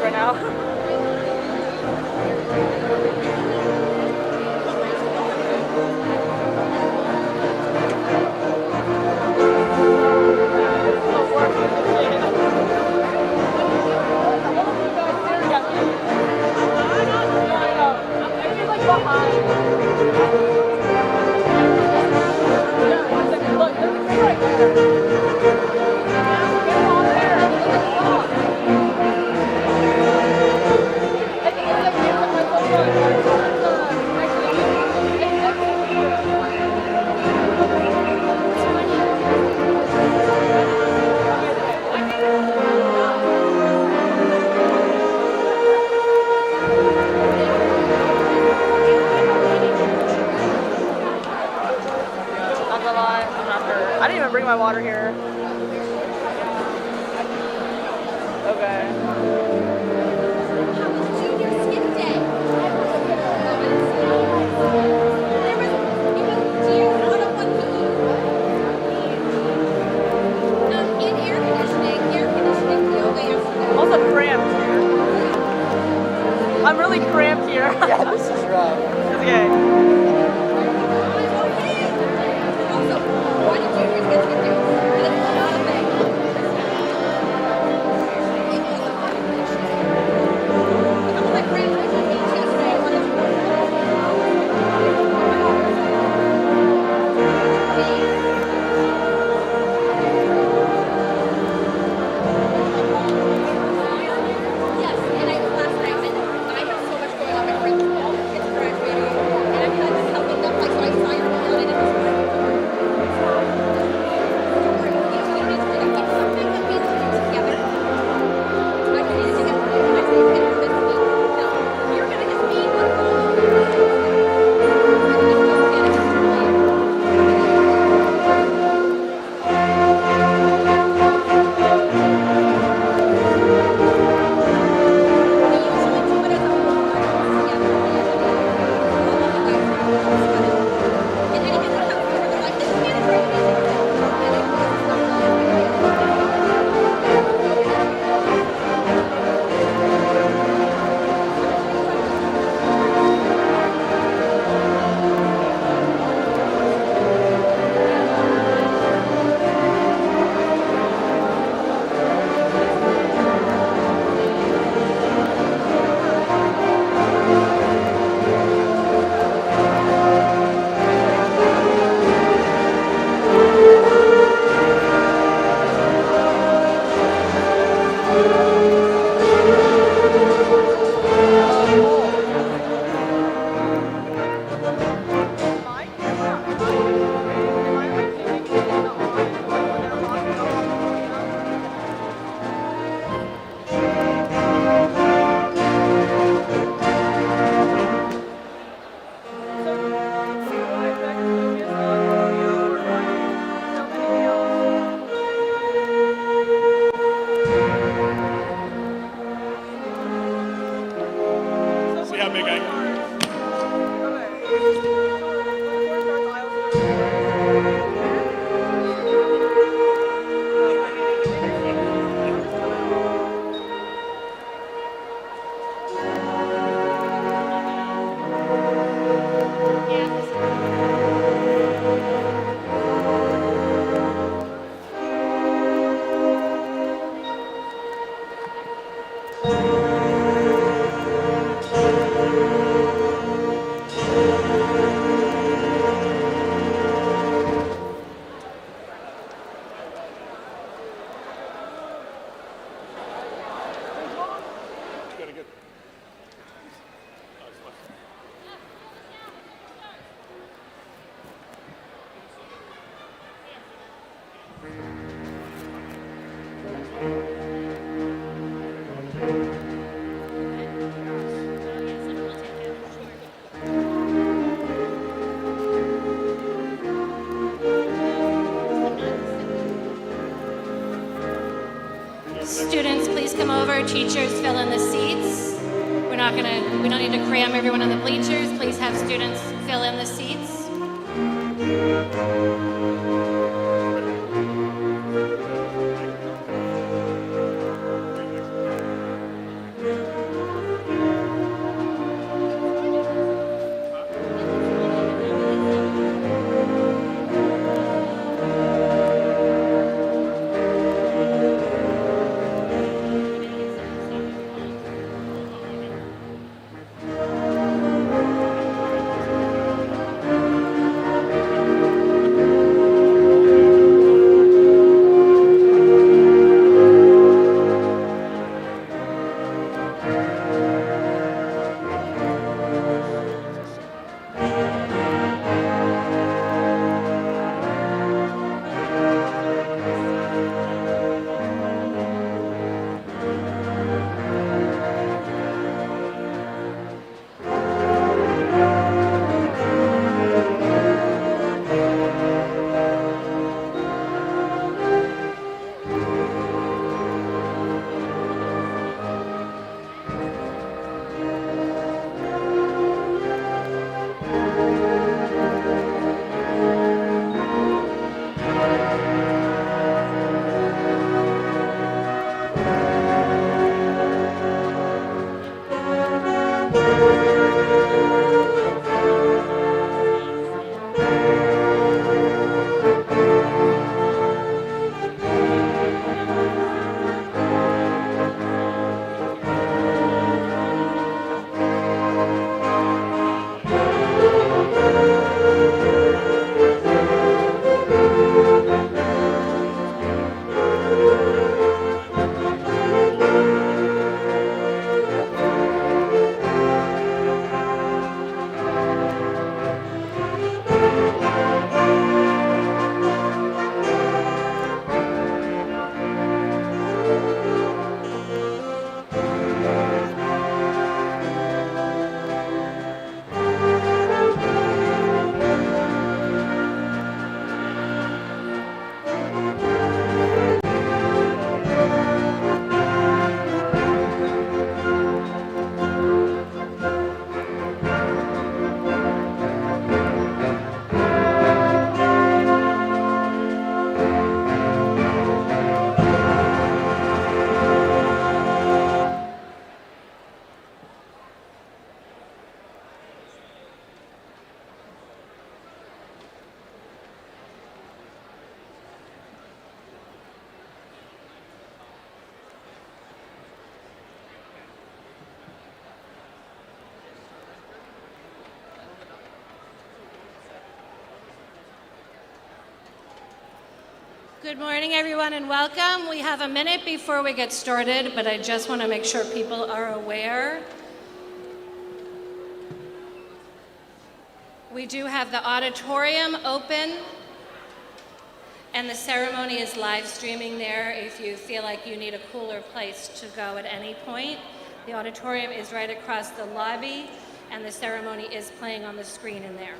right now. I didn't even bring my water here. Okay. Also cramped here. I'm really cramped here. Yeah, this is rough. It's okay. Students, please come over. Teachers, fill in the seats. We don't need to cram everyone on the bleachers. Please have students fill in the seats. Good morning, everyone, and welcome. We have a minute before we get started, but I just want to make sure people are aware. We do have the auditorium open, and the ceremony is live streaming there if you feel like you need a cooler place to go at any point. The auditorium is right across the lobby, and the ceremony is playing on the screen in there.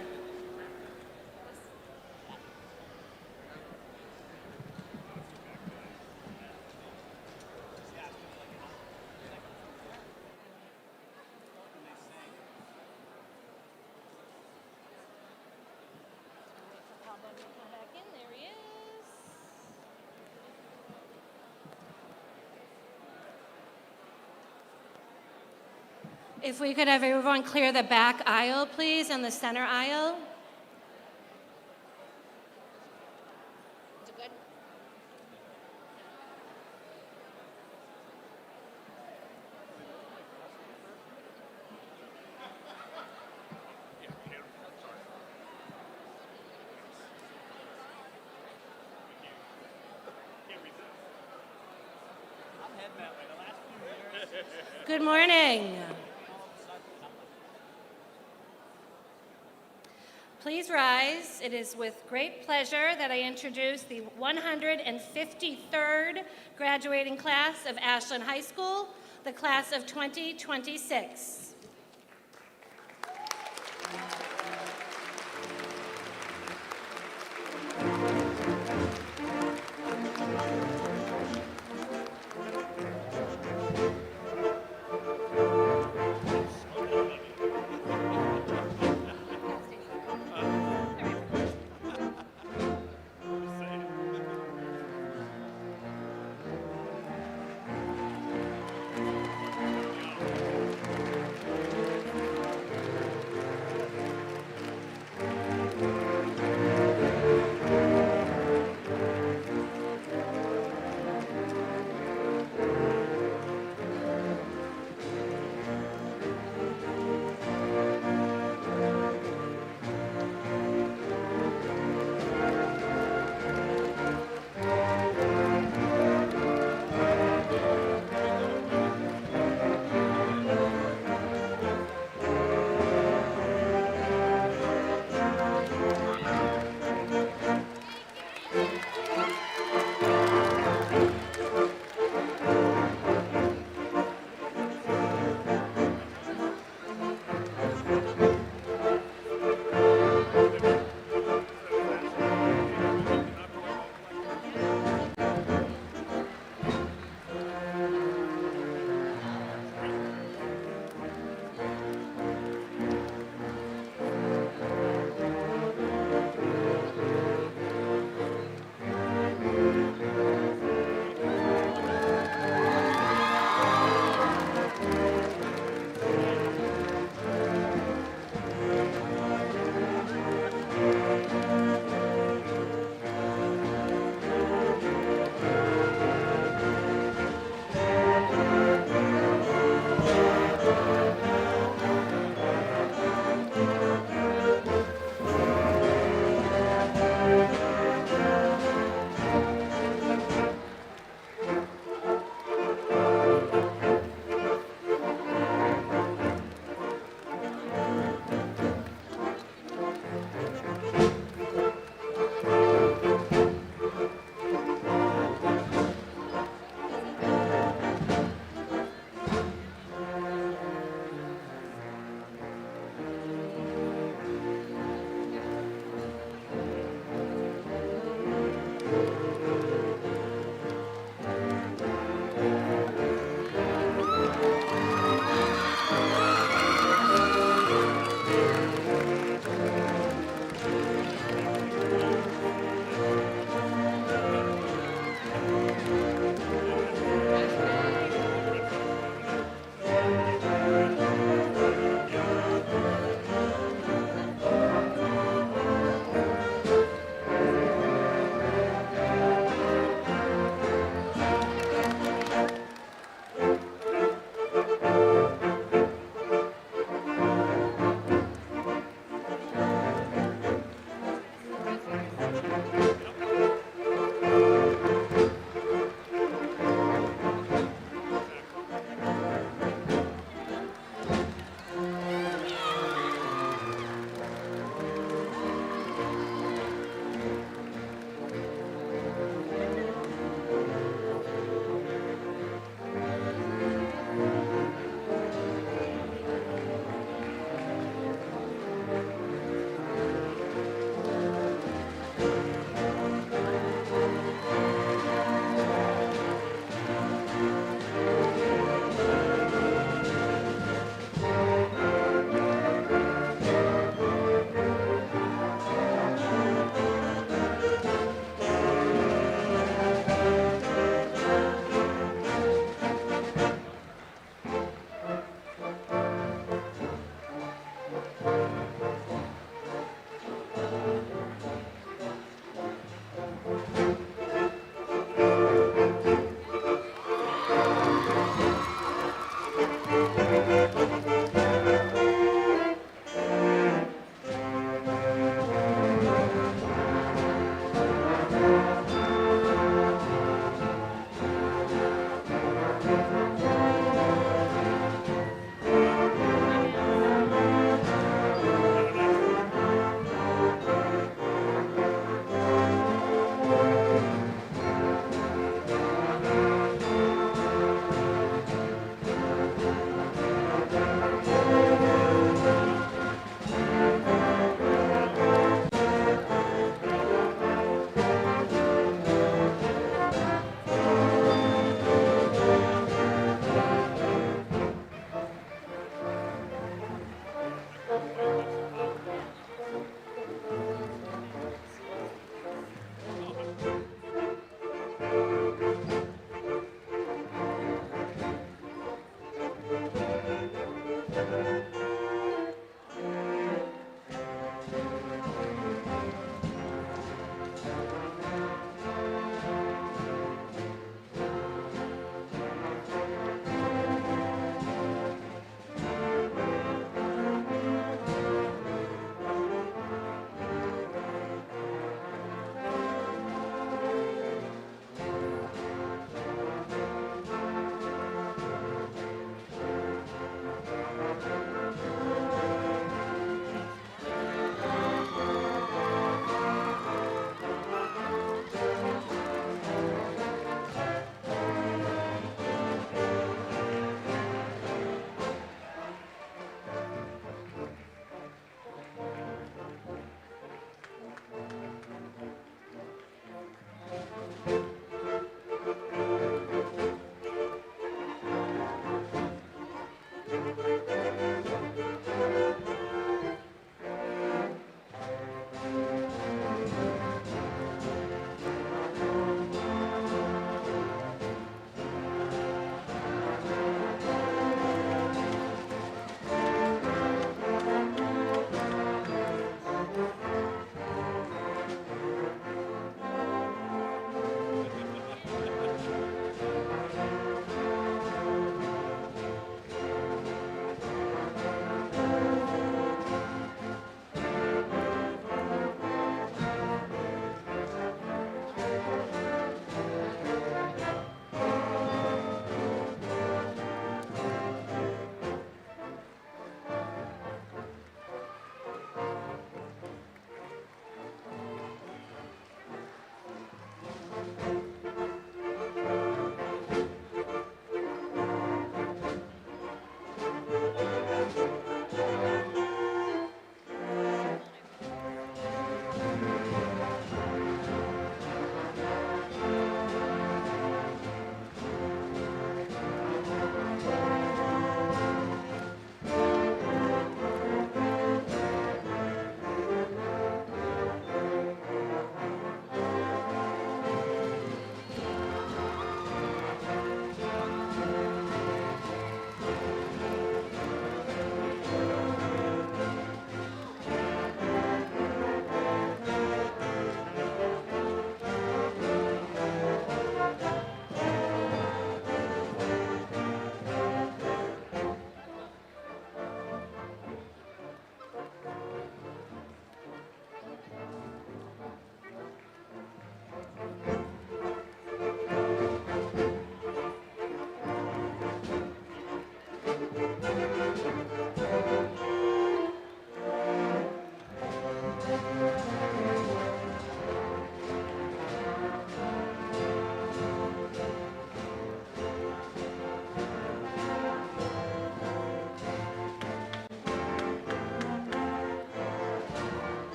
If we could have everyone clear the back aisle, please, and the center aisle. Is it good? Good morning. Please rise. It is with great pleasure that I introduce the 153rd graduating class of Ashland High School, the class of 2026.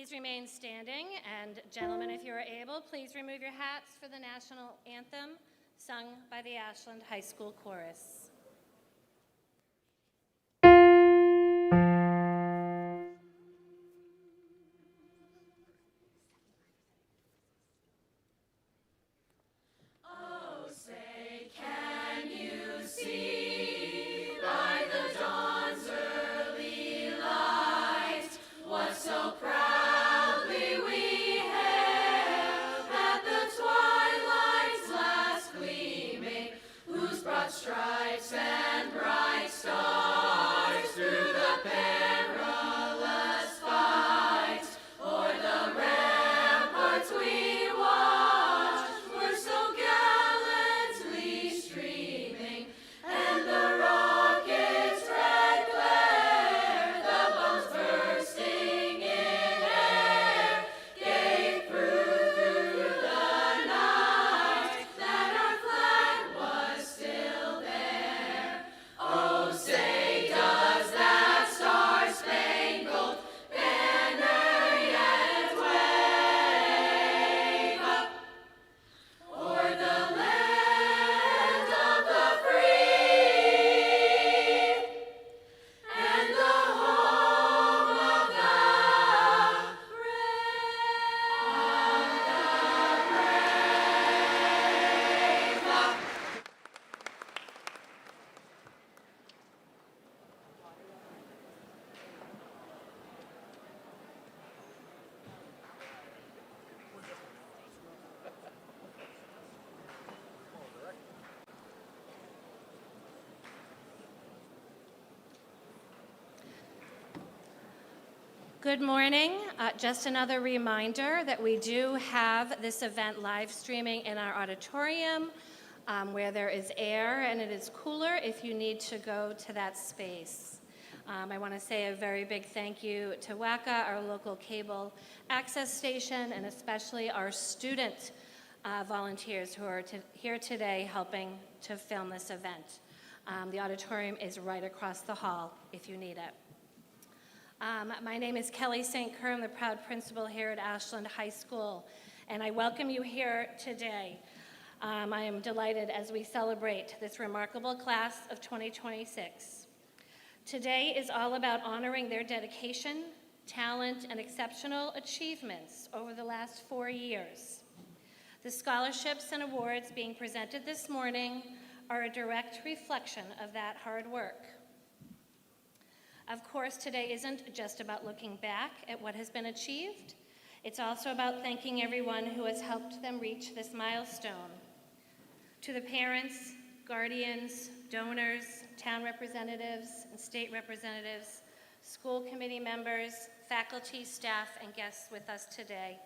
Please remain standing, and gentlemen, if you are able, please remove your hats for the national anthem sung by the Ashland High School Chorus. Good morning. Just another reminder that we do have this event live streaming in our auditorium where there is air and it is cooler if you need to go to that space. I want to say a very big thank you to WACA, our local cable access station, and especially our student volunteers who are here today helping to film this event. The auditorium is right across the hall if you need it. My name is Kelly St. Kerr. I'm the proud principal here at Ashland High School, and I welcome you here today. I am delighted as we celebrate this remarkable class of 2026. Today is all about honoring their dedication, talent, and exceptional achievements over the last 4 years. The scholarships and awards being presented this morning are a direct reflection of that hard work. Of course, today isn't just about looking back at what has been achieved. It's also about thanking everyone who has helped them reach this milestone. To the parents, guardians, donors, town representatives, and state representatives, school committee members, faculty, staff, and guests with us today,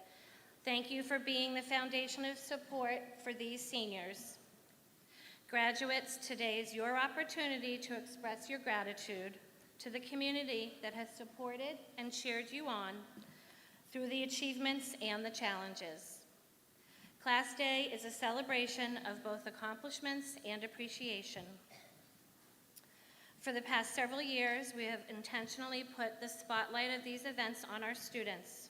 thank you for being the foundation of support for these seniors. Graduates, today is your opportunity to express your gratitude to the community that has supported and cheered you on through the achievements and the challenges. Class Day is a celebration of both accomplishments and appreciation. For the past several years, we have intentionally put the spotlight of these events on our students,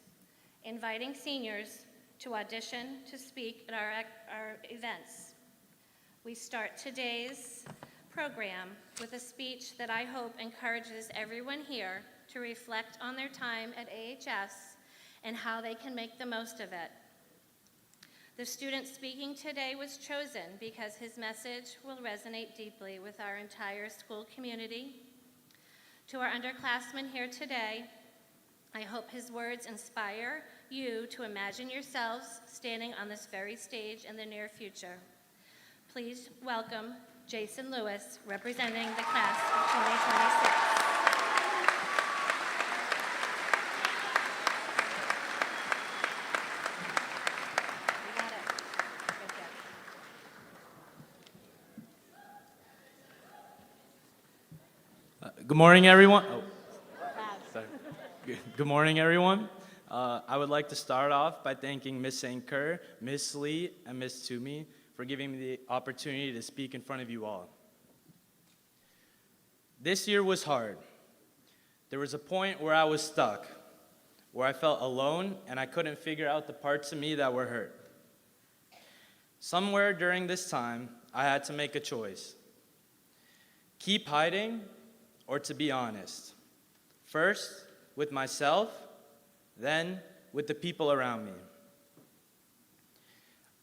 inviting seniors to audition to speak at our events. We start today's program with a speech that I hope encourages everyone here to reflect on their time at AHS and how they can make the most of it. The student speaking today was chosen because his message will resonate deeply with our entire school community. To our underclassmen here today, I hope his words inspire you to imagine yourselves standing on this very stage in the near future. Please welcome Jason Lewis, representing the class of 2026. You got it. Good job. Good morning, everyone. Sorry. Good morning, everyone. I would like to start off by thanking Ms. St. Kerr, Ms. Lee, and Ms. Toomey for giving me the opportunity to speak in front of you all. This year was hard. There was a point where I was stuck. where I felt alone and I couldn't figure out the parts of me that were hurt. Somewhere during this time, I had to make a choice. Keep hiding or to be honest. First, with myself, then with the people around me.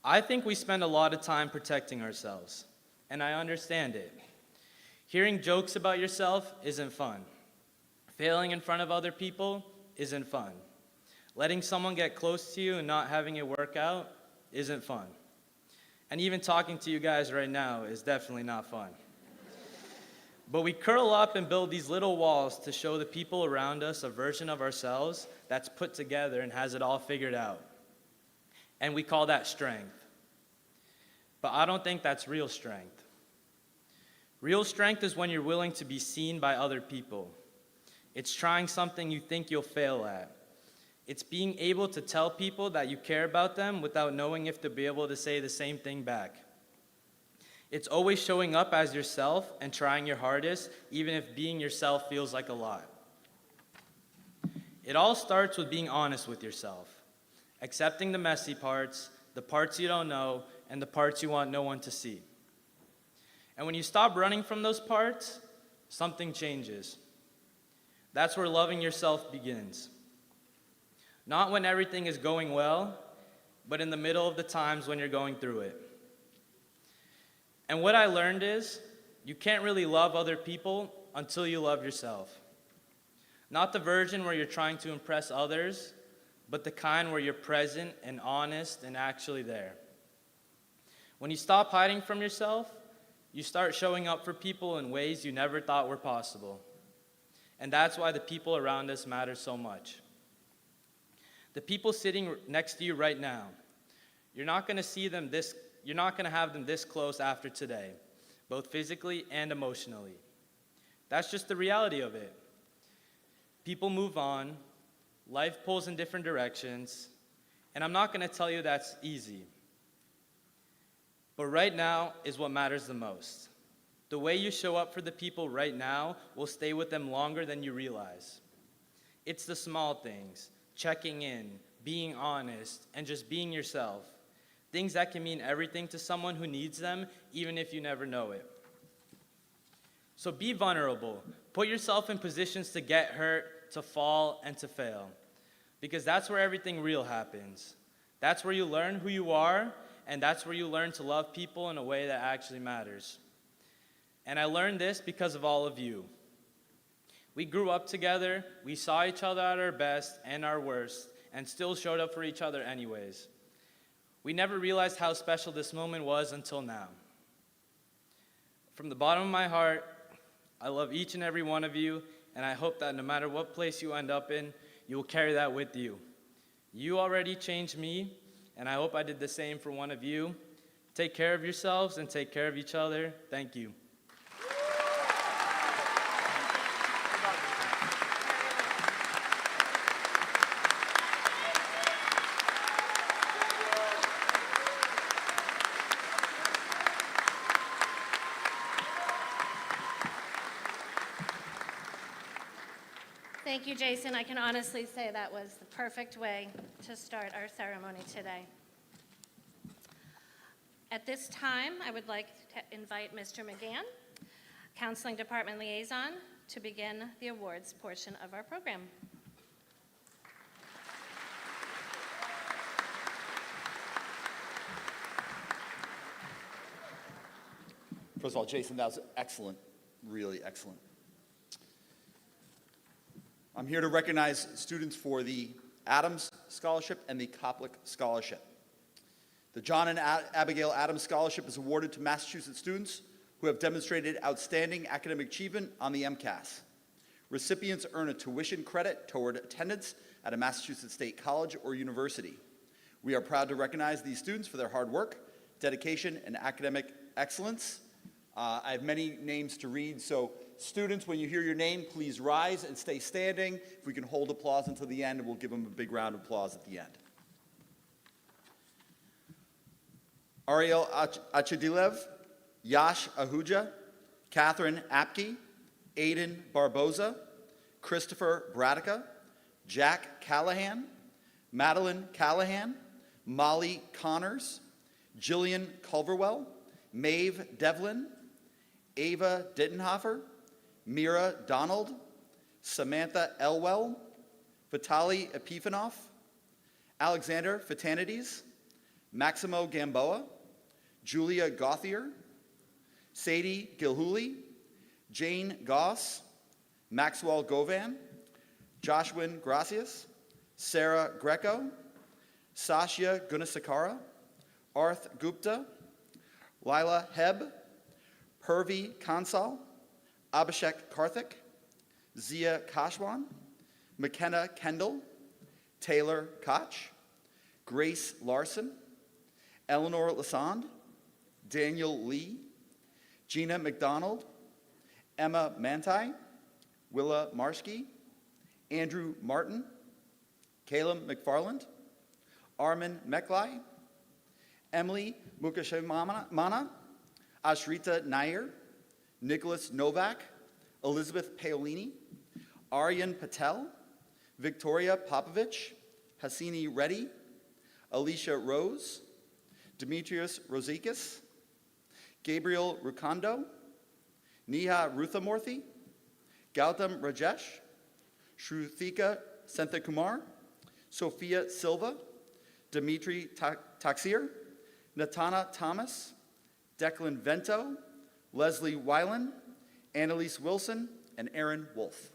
I think we spend a lot of time protecting ourselves, and I understand it. Hearing jokes about yourself isn't fun. Failing in front of other people isn't fun. Letting someone get close to you and not having it work out isn't fun. And even talking to you guys right now is definitely not fun. But we curl up and build these little walls to show the people around us a version of ourselves that's put together and has it all figured out. And we call that strength. But I don't think that's real strength. Real strength is when you're willing to be seen by other people. It's trying something you think you'll fail at. It's being able to tell people that you care about them without knowing if they'll be able to say the same thing back. It's always showing up as yourself and trying your hardest, even if being yourself feels like a lot. It all starts with being honest with yourself, accepting the messy parts, the parts you don't know, and the parts you want no one to see. And when you stop running from those parts, something changes. That's where loving yourself begins. Not when everything is going well, but in the middle of the times when you're going through it. And what I learned is, you can't really love other people until you love yourself. Not the version where you're trying to impress others, but the kind where you're present and honest and actually there. When you stop hiding from yourself, you start showing up for people in ways you never thought were possible. And that's why the people around us matter so much. The people sitting next to you right now, you're not going to have them this close after today, both physically and emotionally. That's just the reality of it. People move on, life pulls in different directions, and I'm not going to tell you that's easy. But right now is what matters the most. The way you show up for the people right now will stay with them longer than you realize. It's the small things, checking in, being honest, and just being yourself. Things that can mean everything to someone who needs them, even if you never know it. So be vulnerable. Put yourself in positions to get hurt, to fall, and to fail. Because that's where everything real happens. That's where you learn who you are, and that's where you learn to love people in a way that actually matters. And I learned this because of all of you. We grew up together, we saw each other at our best and our worst, and still showed up for each other anyways. We never realized how special this moment was until now. From the bottom of my heart, I love each and every one of you, and I hope that no matter what place you end up in, you will carry that with you. You already changed me, and I hope I did the same for one of you. Take care of yourselves and take care of each other. Thank you. Thank you, Jason. I can honestly say that was the perfect way to start our ceremony today. At this time, I would like to invite Mr. McGann, Counseling Department Liaison, to begin the awards portion of our program. First of all, Jason, that was excellent, really excellent. I'm here to recognize students for the Adams Scholarship and the Koplik Scholarship. The John and Abigail Adams Scholarship is awarded to Massachusetts students who have demonstrated outstanding academic achievement on the MCAS. Recipients earn a tuition credit toward attendance at a Massachusetts State College or university. We are proud to recognize these students for their hard work, dedication, and academic excellence. I have many names to read, so students, when you hear your name, please rise and stay standing. If we can hold applause until the end, we'll give them a big round of applause at the end. Ariel Achadilev, Yash Ahuja, Catherine Apke, Aiden Barboza, Christopher Bradica, Jack Callahan, Madeline Callahan, Molly Connors, Jillian Culverwell, Maeve Devlin, Ava Dittenhofer, Mira Donald, Samantha Elwell, Vitali Epifanov, Alexander Fatanides, Maximo Gamboa, Julia Gauthier, Sadie Gilhooly, Jane Goss, Maxwell Govan, Joshua Gracias, Sarah Greco, Sasha Gunasakara, Arth Gupta, Lila Heb, Purvi Kansal, Abhishek Karthik, Zia Kashwan, McKenna Kendall, Taylor Koch, Grace Larson, Eleanor Lassand, Daniel Lee, Gina McDonald, Emma Manti, Willa Marshke, Andrew Martin, Caleb McFarland, Armin Meklai, Emily Mukashimana, Ashrita Nair, Nicholas Novak, Elizabeth Paolini, Aryan Patel, Victoria Popovich, Hasini Reddy, Alicia Rose, Demetrius Rosikis, Gabriel Rukondo, Neha Ruthamurthy, Gautam Rajesh, Shruthika Senthakumar, Sophia Silva, Dimitri Taksir, Natana Thomas, Declan Vento, Leslie Weiland, Annalise Wilson, and Aaron Wolf.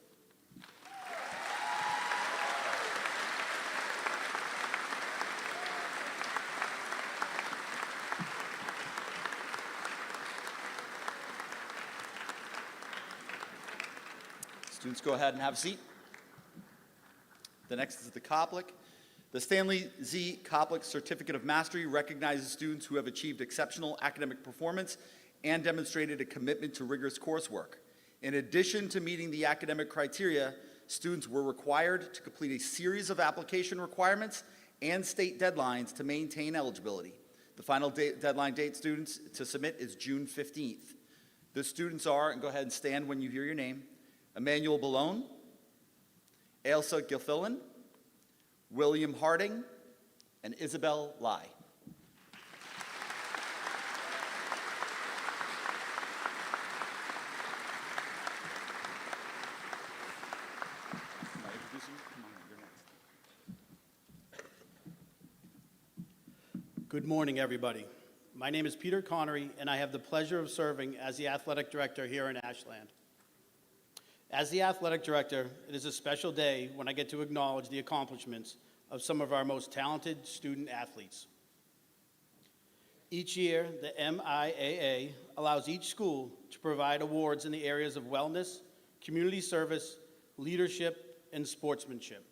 Students, go ahead and have a seat. The next is the Koplik. The Stanley Z. Koplik Certificate of Mastery recognizes students who have achieved exceptional academic performance and demonstrated a commitment to rigorous coursework. In addition to meeting the academic criteria, students were required to complete a series of application requirements and state deadlines to maintain eligibility. The final deadline date, students, to submit is June 15th. The students are, and go ahead and stand when you hear your name, Emmanuel Ballone, Ailsa Gilfillan, William Harding, and Isabel Lai. Good morning, everybody. My name is Peter Connery, and I have the pleasure of serving as the athletic director here in Ashland. As the athletic director, it is a special day when I get to acknowledge the accomplishments of some of our most talented student athletes. Each year, the MIAA allows each school to provide awards in the areas of wellness, community service, leadership, and sportsmanship.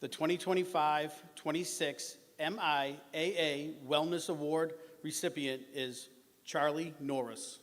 The 2025-26 MIAA Wellness Award recipient is Charlie Norris.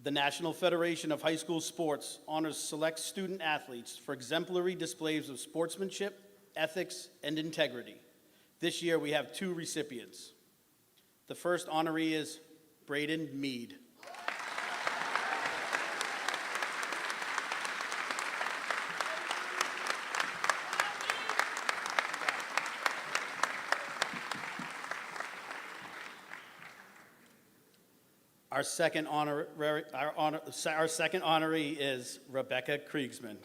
The National Federation of High School Sports honors select student athletes for exemplary displays of sportsmanship, ethics, and integrity. This year we have 2 recipients. The first honoree is Braden Mead. Our second honoree is Rebecca Kriegsman.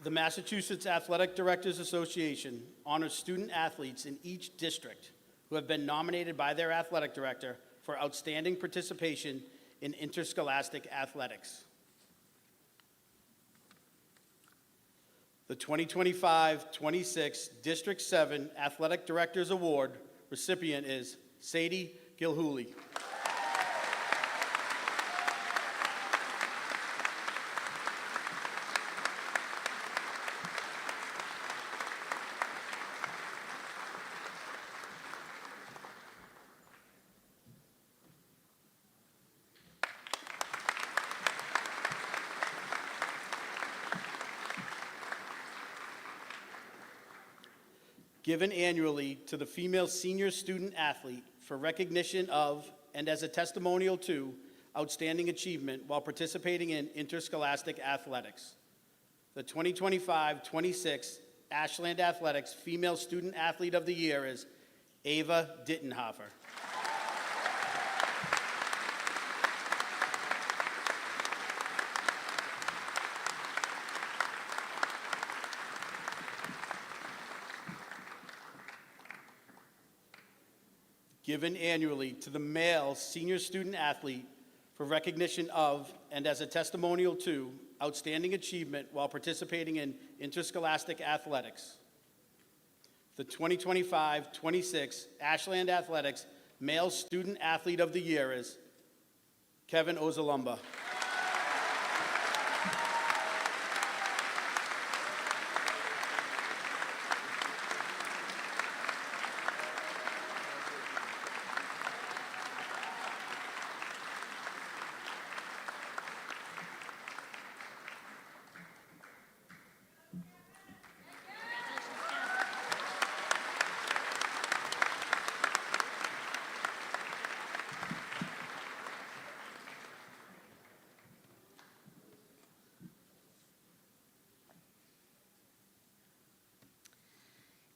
The Massachusetts Athletic Directors Association honors student athletes in each district who have been nominated by their athletic director for outstanding participation in interscholastic athletics. The 2025-26 District 7 Athletic Directors Award recipient is Sadie Gilhooly. Given annually to the female senior student athlete for recognition of and as a testimonial to outstanding achievement while participating in interscholastic athletics. The 2025-26 Ashland Athletics Female Student Athlete of the Year is Ava Dittenhofer. Given annually to the male senior student athlete for recognition of and as a testimonial to outstanding achievement while participating in interscholastic athletics. The 2025-26 Ashland Athletics Male Student Athlete of the Year is Kevin Ozalumba.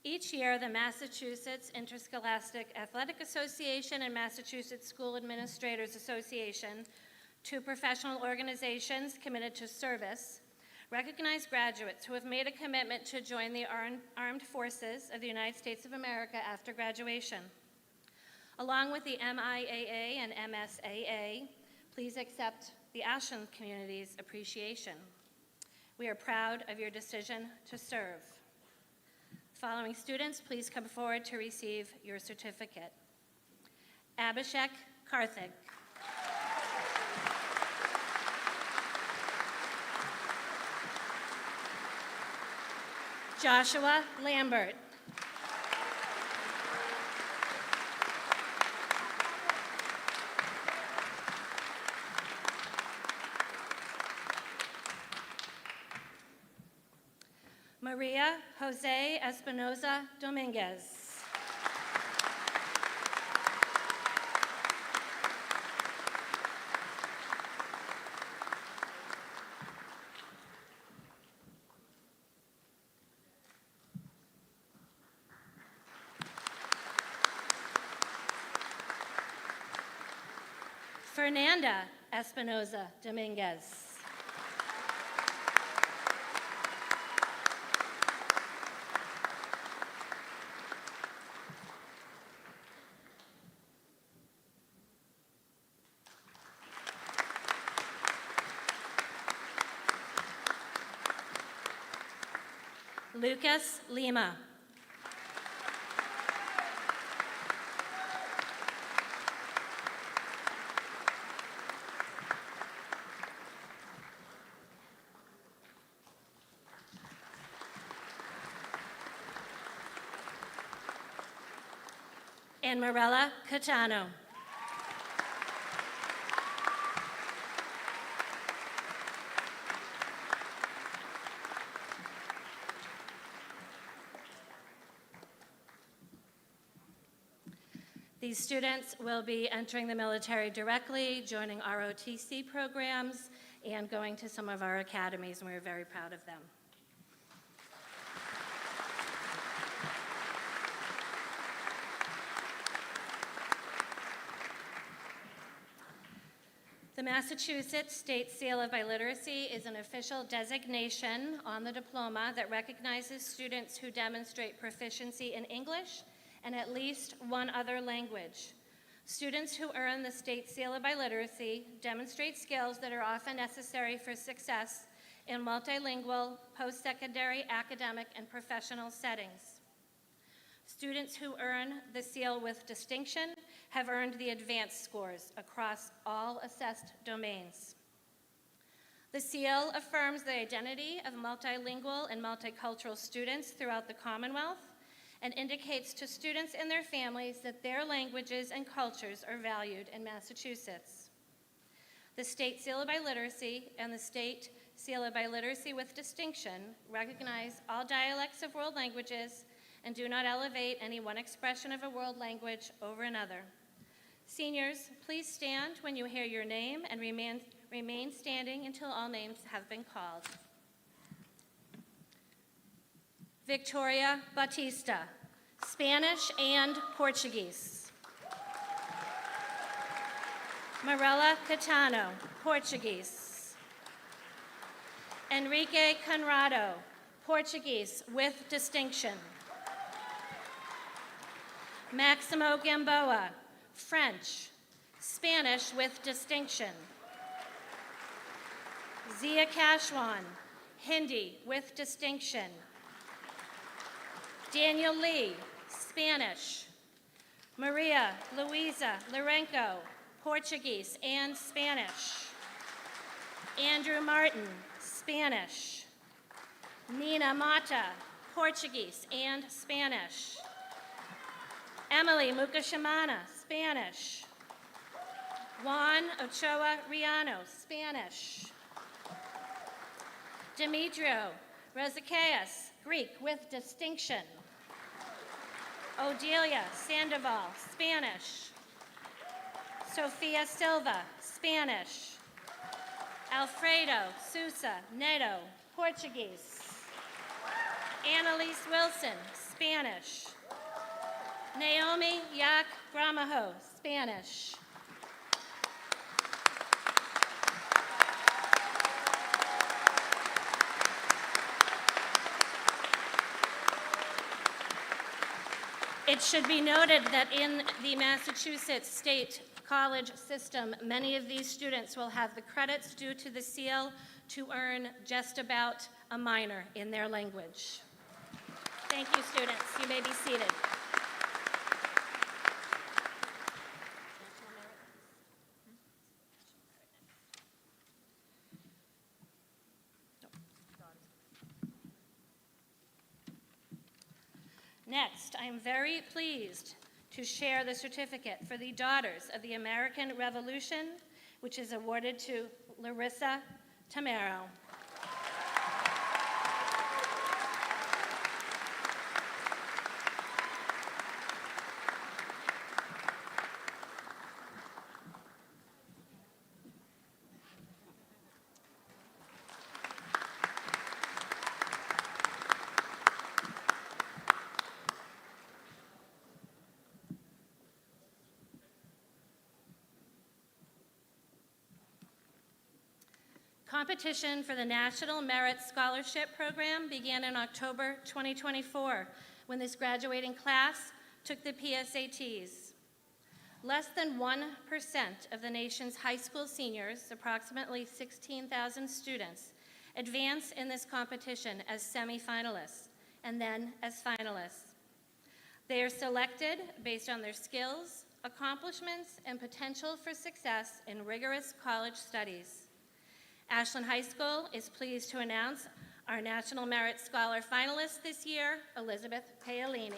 Each year, the Massachusetts Interscholastic Athletic Association and Massachusetts School Administrators Association, two professional organizations committed to service, recognize graduates who have made a commitment to join the armed forces of the United States of America after graduation. Along with the MIAA and MSAA, please accept the Ashland community's appreciation. We are proud of your decision to serve. Following students, please come forward to receive your certificate. Abhishek Karthik. Joshua Lambert. Maria Jose Espinoza Dominguez. Fernanda Espinoza Dominguez. Lucas Lima. And Morella Catano. These students will be entering the military directly, joining ROTC programs, and going to some of our academies, and we're very proud of them. The Massachusetts State Seal of Biliteracy is an official designation on the diploma that recognizes students who demonstrate proficiency in English and at least one other language. Students who earn the State Seal of Biliteracy demonstrate skills that are often necessary for success in multilingual, post-secondary, academic, and professional settings. Students who earn the seal with distinction have earned the advanced scores across all assessed domains. The seal affirms the identity of multilingual and multicultural students throughout the Commonwealth and indicates to students and their families that their languages and cultures are valued in Massachusetts. The State Seal of Biliteracy and the State Seal of Biliteracy with distinction recognize all dialects of world languages and do not elevate any one expression of a world language over another. Seniors, please stand when you hear your name and remain standing until all names have been called. Victoria Batista, Spanish and Portuguese. Marella Catano, Portuguese. Enrique Conrado, Portuguese with distinction. Maximo Gamboa, French, Spanish with distinction. Zia Kashwan, Hindi with distinction. Daniel Lee, Spanish. Maria Luisa Lourenco, Portuguese and Spanish. Andrew Martin, Spanish. Nina Mata, Portuguese and Spanish. Emily Mukashimana, Spanish. Juan Ochoa Riano, Spanish. Demetrio Rezakeas, Greek with distinction. Odelia Sandoval, Spanish. Sofia Silva, Spanish. Alfredo Sousa Neto, Portuguese. Annalise Wilson, Spanish. Naomi Yak Gramajo, Spanish. It should be noted that in the Massachusetts State College system, many of these students will have the credits due to the seal to earn just about a minor in their language. Thank you, students. You may be seated. Next, I am very pleased to share the certificate for the Daughters of the American Revolution, which is awarded to Larissa Tamaro. Competition for the National Merit Scholarship Program began in October 2024 when this graduating class took the PSATs. Less than 1% of the nation's high school seniors, approximately 16,000 students, advance in this competition as semifinalists and then as finalists. They are selected based on their skills, accomplishments, and potential for success in rigorous college studies. Ashland High School is pleased to announce our National Merit Scholar finalist this year, Elizabeth Paolini.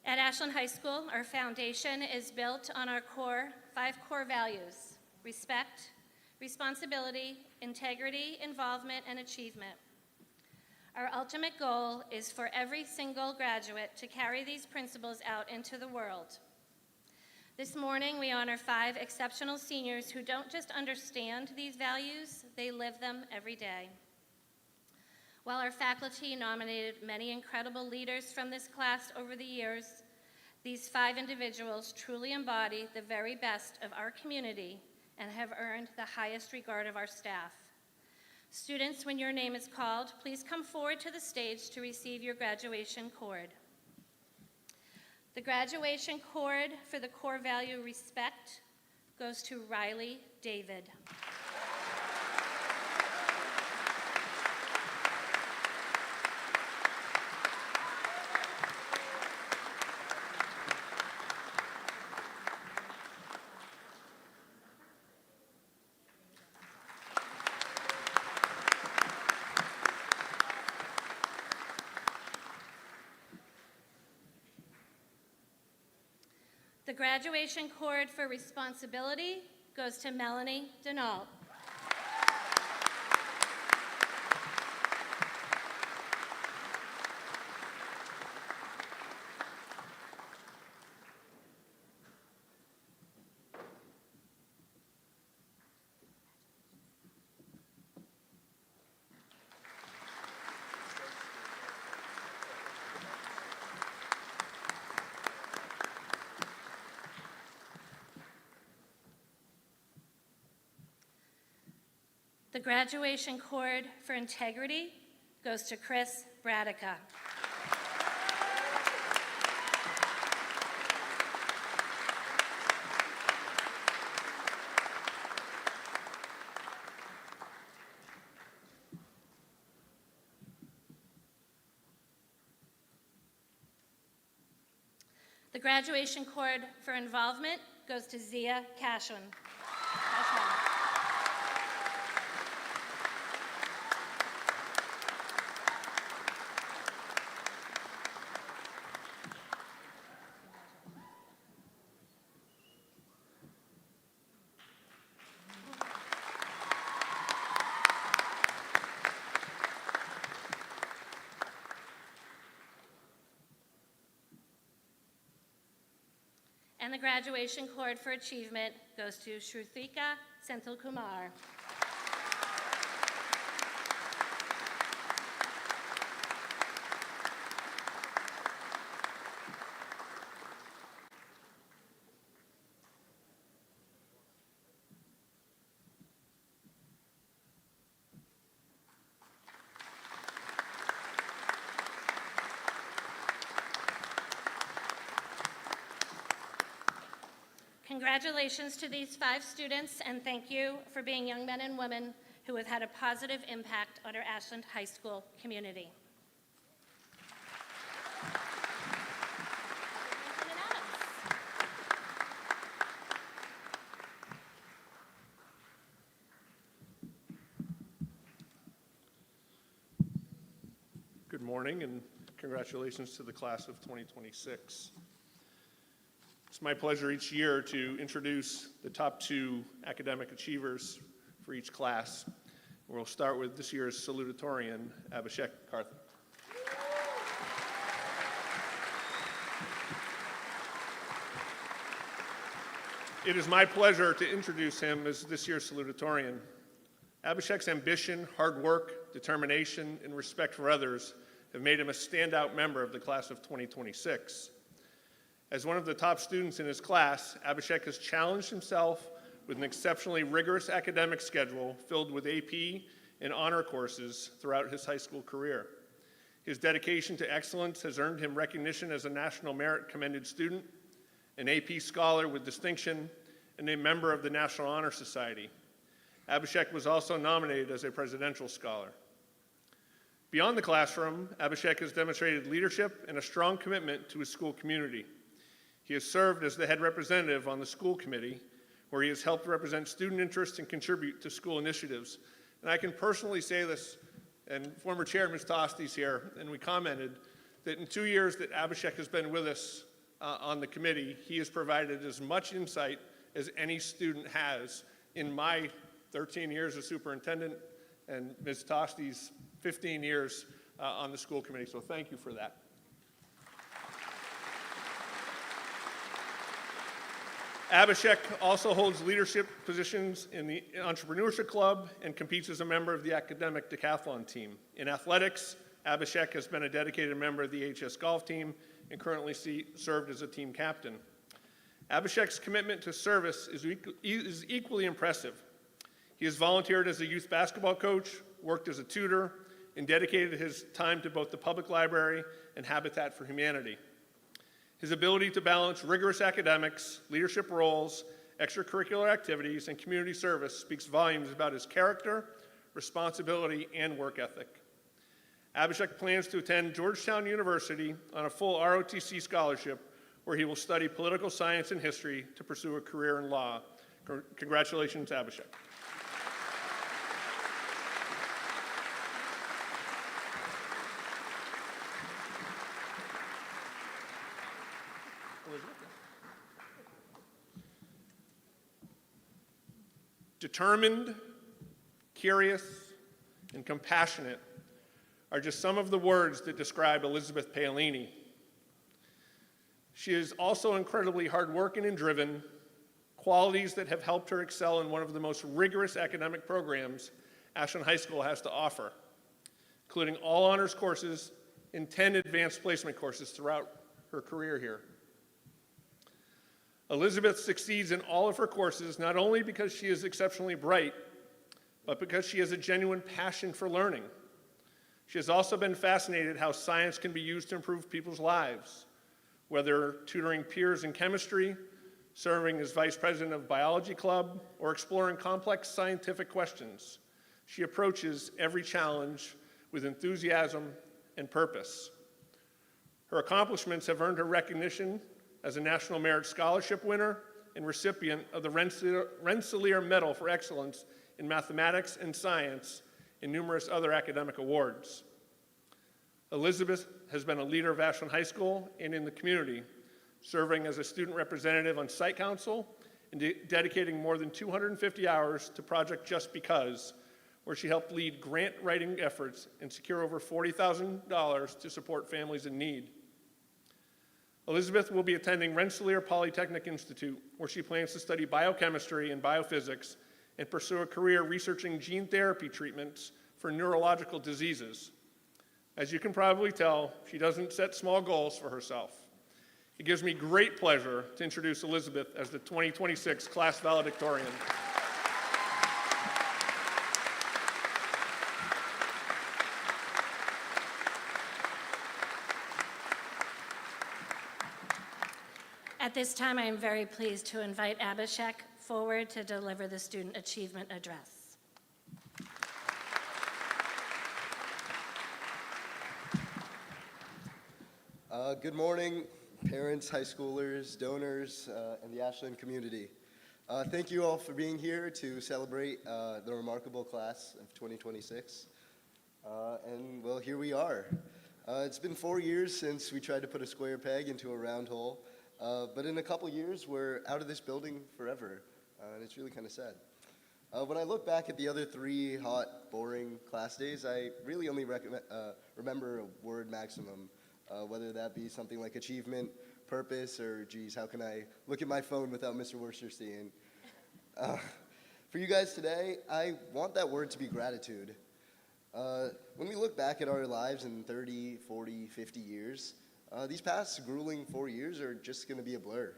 At Ashland High School, our foundation is built on our five core values: respect, responsibility, integrity, involvement, and achievement. Our ultimate goal is for every single graduate to carry these principles out into the world. This morning, we honor 5 exceptional seniors who don't just understand these values, they live them every day. While our faculty nominated many incredible leaders from this class over the years, these 5 individuals truly embody the very best of our community and have earned the highest regard of our staff. Students, when your name is called, please come forward to the stage to receive your graduation cord. The graduation cord for the core value respect goes to Riley David. The graduation cord for responsibility goes to Melanie Denault. The graduation cord for integrity goes to Chris Bradica. The graduation cord for involvement goes to Zia Cashman. And the graduation cord for achievement goes to Shrutika Senthilkumar. Congratulations to these 5 students, and thank you for being young men and women who have had a positive impact on our Ashland High School community. Good morning, and congratulations to the class of 2026. It's my pleasure each year to introduce the top 2 academic achievers for each class. We'll start with this year's salutatorian, Abhishek Karthik. It is my pleasure to introduce him as this year's salutatorian. Abhishek's ambition, hard work, determination, and respect for others have made him a standout member of the class of 2026. As one of the top students in his class, Abhishek has challenged himself with an exceptionally rigorous academic schedule filled with AP and honor courses throughout his high school career. His dedication to excellence has earned him recognition as a National Merit Commended Student, an AP Scholar with distinction, and a member of the National Honor Society. Abhishek was also nominated as a Presidential Scholar. Beyond the classroom, Abhishek has demonstrated leadership and a strong commitment to his school community. He has served as the head representative on the school committee, where he has helped represent student interests and contribute to school initiatives. And I can personally say this, and former chair Ms. Tosti's here, and we commented that in 2 years that Abhishek has been with us on the committee, he has provided as much insight as any student has in my 13 years as superintendent and Ms. Tosti's 15 years on the school committee. So thank you for that. Abhishek also holds leadership positions in the Entrepreneurship Club and competes as a member of the academic decathlon team. In athletics, Abhishek has been a dedicated member of the HS golf team and currently served as a team captain. Abhishek's commitment to service is equally impressive. He has volunteered as a youth basketball coach, worked as a tutor, and dedicated his time to both the public library and Habitat for Humanity. His ability to balance rigorous academics, leadership roles, extracurricular activities, and community service speaks volumes about his character, responsibility, and work ethic. Abhishek plans to attend Georgetown University on a full ROTC scholarship where he will study political science and history to pursue a career in law. Congratulations, Abhishek. Determined, curious, and compassionate are just some of the words that describe Elizabeth Paolini. She is also incredibly hardworking and driven, qualities that have helped her excel in one of the most rigorous academic programs Ashland High School has to offer, including all honors courses and 10 advanced placement courses throughout her career here. Elizabeth succeeds in all of her courses not only because she is exceptionally bright, but because she has a genuine passion for learning. She has also been fascinated how science can be used to improve people's lives, whether tutoring peers in chemistry, serving as vice president of biology club, or exploring complex scientific questions. She approaches every challenge with enthusiasm and purpose. Her accomplishments have earned her recognition as a National Merit Scholarship winner and recipient of the Rensselaer Medal for Excellence in Mathematics and Science and numerous other academic awards. Elizabeth has been a leader of Ashland High School and in the community, serving as a student representative on site council and dedicating more than 250 hours to Project Just Because, where she helped lead grant writing efforts and secure over $40,000 to support families in need. Elizabeth will be attending Rensselaer Polytechnic Institute, where she plans to study biochemistry and biophysics and pursue a career researching gene therapy treatments for neurological diseases. As you can probably tell, she doesn't set small goals for herself. It gives me great pleasure to introduce Elizabeth as the 2026 class valedictorian. At this time, I am very pleased to invite Abhishek forward to deliver the Student Achievement Address. Good morning, parents, high schoolers, donors, and the Ashland community. Thank you all for being here to celebrate the remarkable class of 2026. And well, here we are. It's been 4 years since we tried to put a square peg into a round hole. But in a couple years, we're out of this building forever, and it's really kind of sad. When I look back at the other 3 hot, boring class days, I really only remember a word maximum, whether that be something like achievement, purpose, or geez, how can I look at my phone without Mr. Worcester seeing? For you guys today, I want that word to be gratitude. When we look back at our lives in 30, 40, 50 years, these past grueling 4 years are just going to be a blur.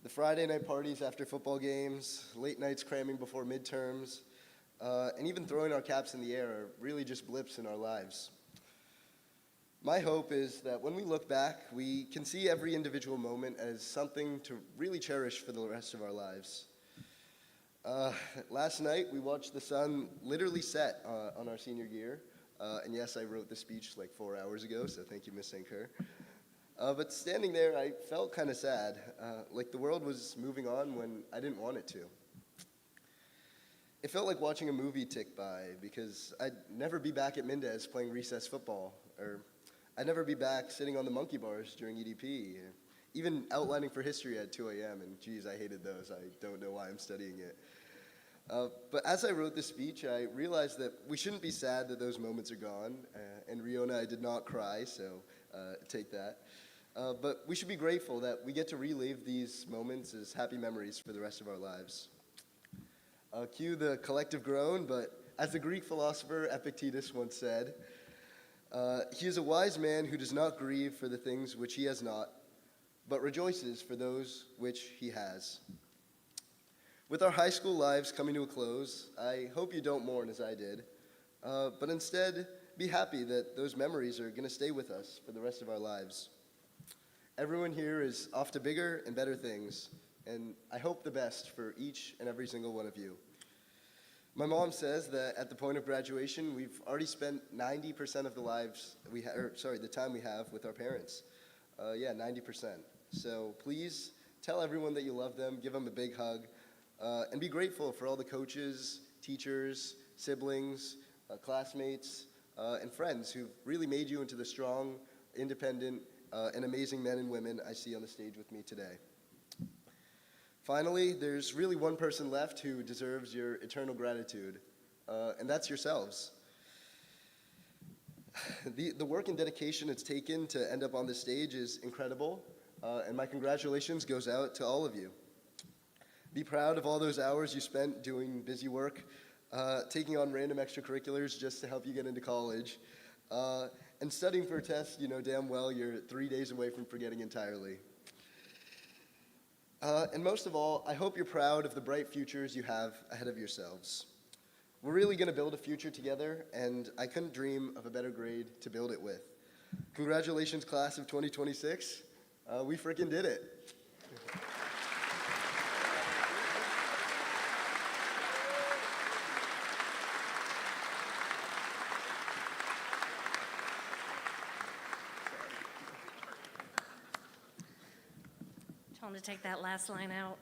The Friday night parties after football games, late nights cramming before midterms, and even throwing our caps in the air are really just blips in our lives. My hope is that when we look back, we can see every individual moment as something to really cherish for the rest of our lives. Last night, we watched the sun literally set on our senior year. And yes, I wrote the speech like 4 hours ago, so thank you, Ms. St. Kerr. But standing there, I felt kind of sad, like the world was moving on when I didn't want it to. It felt like watching a movie tick by, because I'd never be back at Mendez playing recess football, or I'd never be back sitting on the monkey bars during EDP, or even outlining for history at 2 a.m., and geez, I hated those. I don't know why I'm studying it. But as I wrote this speech, I realized that we shouldn't be sad that those moments are gone, and Riona, I did not cry, so take that. But we should be grateful that we get to relive these moments as happy memories for the rest of our lives. Cue the collective groan, but as the Greek philosopher Epictetus once said, he is a wise man who does not grieve for the things which he has not, but rejoices for those which he has. With our high school lives coming to a close, I hope you don't mourn as I did, but instead be happy that those memories are going to stay with us for the rest of our lives. Everyone here is off to bigger and better things, and I hope the best for each and every single one of you. My mom says that at the point of graduation, we've already spent 90% of the time we have with our parents. 90%. So please tell everyone that you love them, give them a big hug, and be grateful for all the coaches, teachers, siblings, classmates, and friends who've really made you into the strong, independent, and amazing men and women I see on the stage with me today. Finally, there's really one person left who deserves your eternal gratitude, and that's yourselves. The work and dedication it's taken to end up on this stage is incredible, and my congratulations goes out to all of you. Be proud of all those hours you spent doing busy work, taking on random extracurriculars just to help you get into college, and studying for a test you know damn well you're 3 days away from forgetting entirely. And most of all, I hope you're proud of the bright futures you have ahead of yourselves. We're really going to build a future together, and I couldn't dream of a better grade to build it with. Congratulations, class of 2026. We freaking did it. Tell him to take that last line out.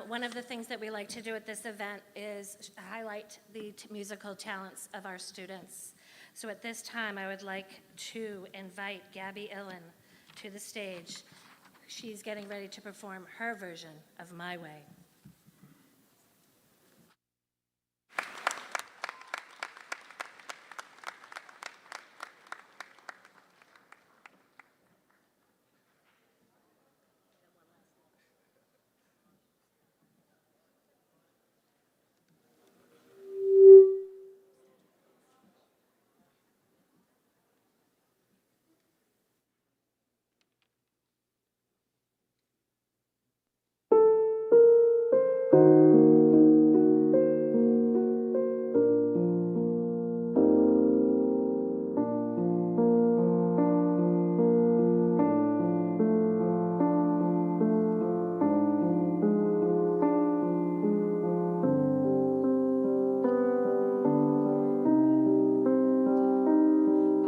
One of the things that we like to do at this event is highlight the musical talents of our students. So at this time, I would like to invite Gabby Illen to the stage. She's getting ready to perform her version of My Way.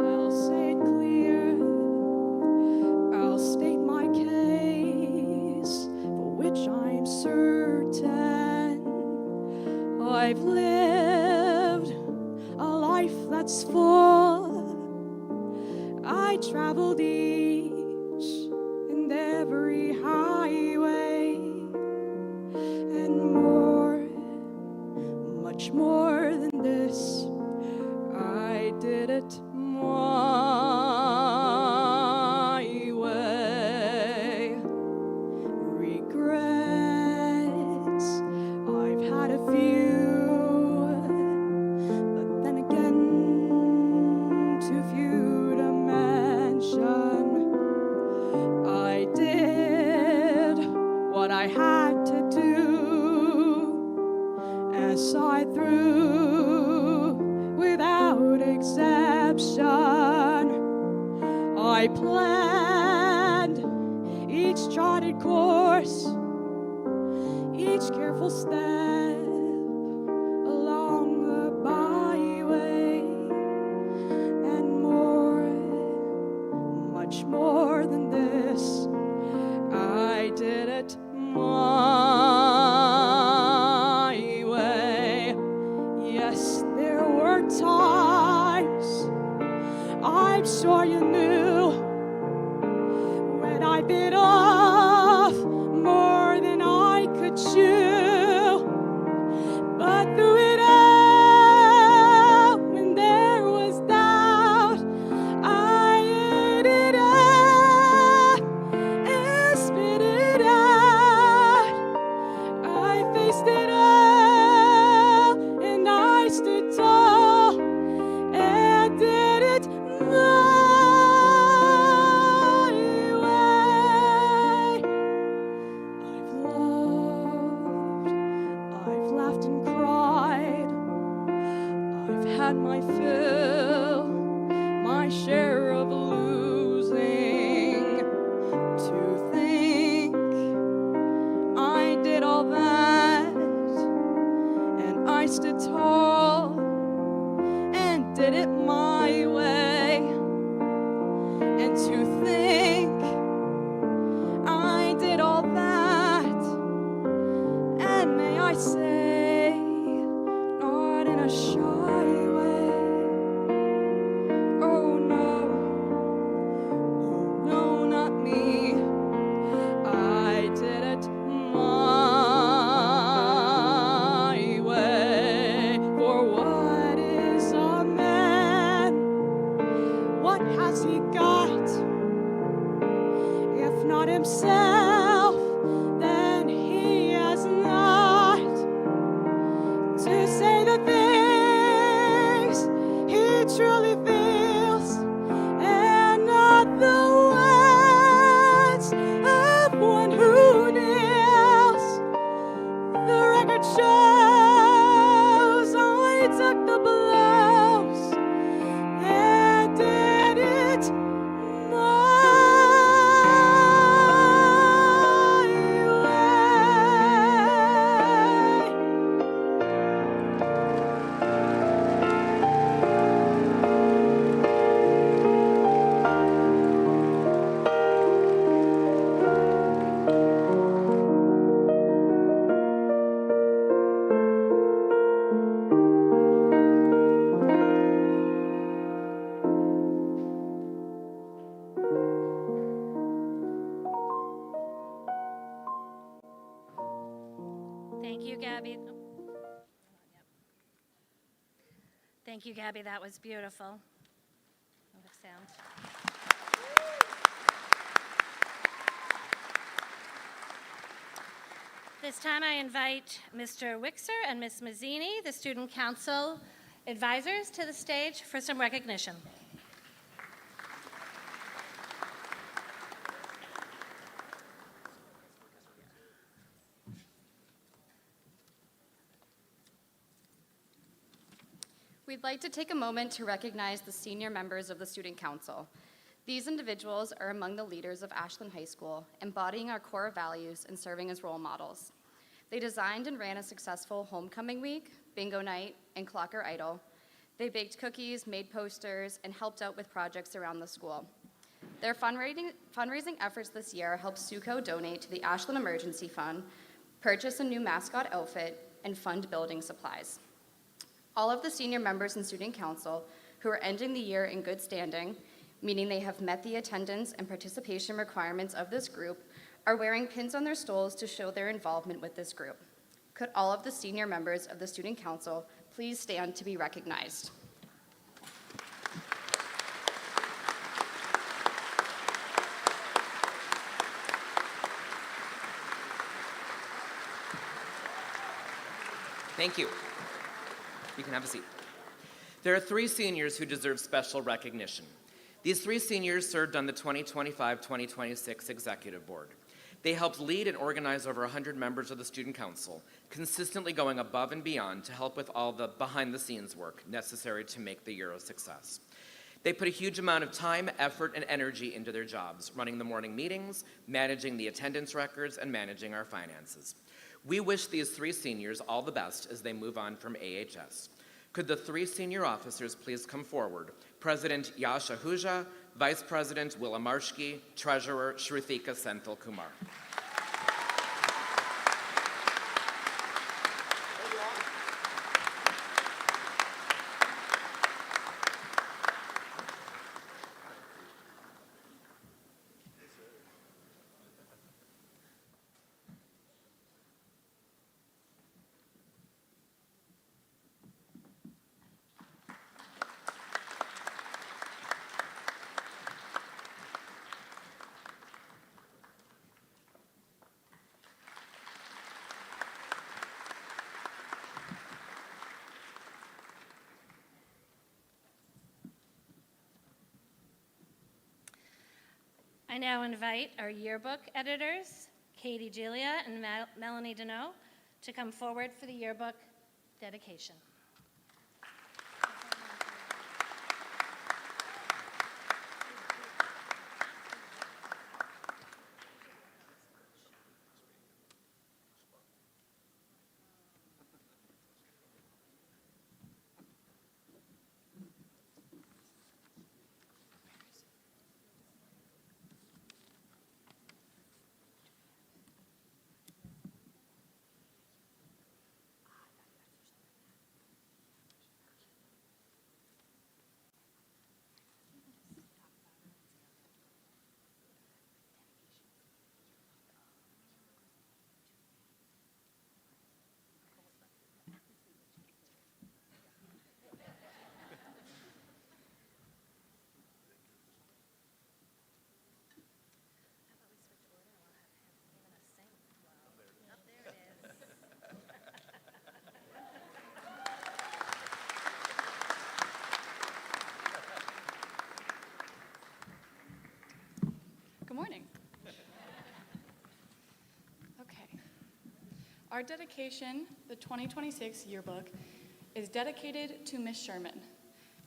I'll say it clear, I'll state my case, for which I'm certain. I've lived a life that's full. I traveled each and every highway, and more, much more than this. I did it my way. Regrets, I've had a few, but then again, too few to mention. I did what I had to do, and saw it through without exception. I planned each charted course, each careful step along the byway, and more, much more than this. I did it my way. Yes, there were times I'm sure you knew when I bit off more than I could chew. But through it all, when there was doubt, often cried. I've had my fill, my share of losing. To think I did all that, and I stood tall and did it my way. And to think I did all that, and may I say, not in a shy way. Oh no, not me. I did it my way. For what is a man? What has he got? If not himself, then he has not to say the things he truly feels, and not the words of one who kneels. The record shows I took the blows and did it my way. Thank you, Gabby. Thank you, Gabby. That was beautiful. What a sound. This time I invite Mr. Wixer and Ms. Mazzini, the Student Council advisors, to the stage for some recognition. We'd like to take a moment to recognize the senior members of the Student Council. These individuals are among the leaders of Ashland High School, embodying our core values and serving as role models. They designed and ran a successful homecoming week, bingo night, and Clocker Idol. They baked cookies, made posters, and helped out with projects around the school. Their fundraising efforts this year helped SUCO donate to the Ashland Emergency Fund, purchase a new mascot outfit, and fund building supplies. All of the senior members in Student Council who are ending the year in good standing, meaning they have met the attendance and participation requirements of this group, are wearing pins on their stoles to show their involvement with this group. Could all of the senior members of the Student Council please stand to be recognized? Thank you. You can have a seat. There are 3 seniors who deserve special recognition. These 3 seniors served on the 2025-2026 Executive Board. They helped lead and organize over 100 members of the Student Council, consistently going above and beyond to help with all the behind-the-scenes work necessary to make the year a success. They put a huge amount of time, effort, and energy into their jobs, running the morning meetings, managing the attendance records, and managing our finances. We wish these 3 seniors all the best as they move on from AHS. Could the 3 senior officers please come forward? President Yasha Huja, Vice President Willa Marshke, Treasurer Shrutika Senthil Kumar. I now invite our yearbook editors, Katie Gilia and Melanie Deneau, to come forward for the yearbook dedication. Good morning. Okay. Our dedication, the 2026 yearbook, is dedicated to Miss Sherman.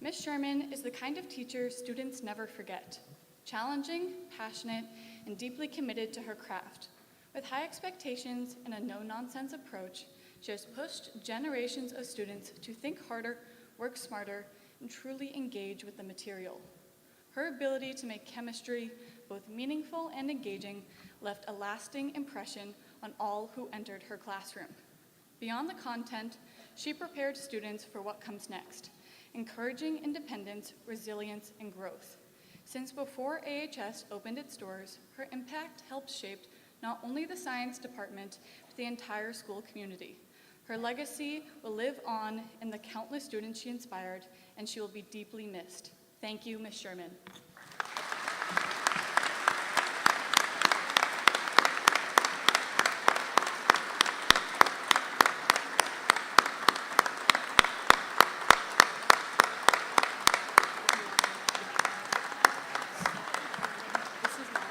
Miss Sherman is the kind of teacher students never forget. Challenging, passionate, and deeply committed to her craft. With high expectations and a no-nonsense approach, she has pushed generations of students to think harder, work smarter, and truly engage with the material. Her ability to make chemistry both meaningful and engaging left a lasting impression on all who entered her classroom. Beyond the content, she prepared students for what comes next, encouraging independence, resilience, and growth. Since before AHS opened its doors, her impact helped shape not only the science department, but the entire school community. Her legacy will live on in the countless students she inspired, and she will be deeply missed. Thank you, Ms. Sherman. This is mine.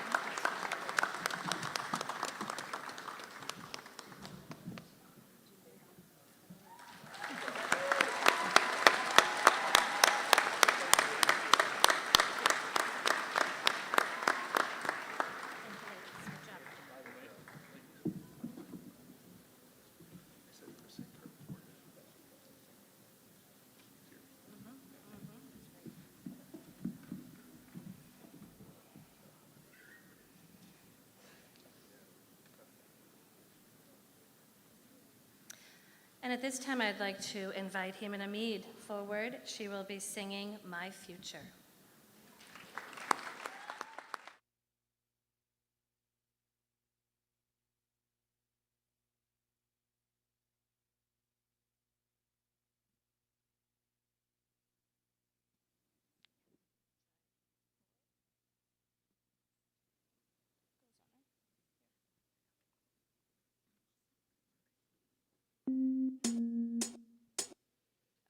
And at this time, I'd like to invite Himana Mead forward. She will be singing My Future.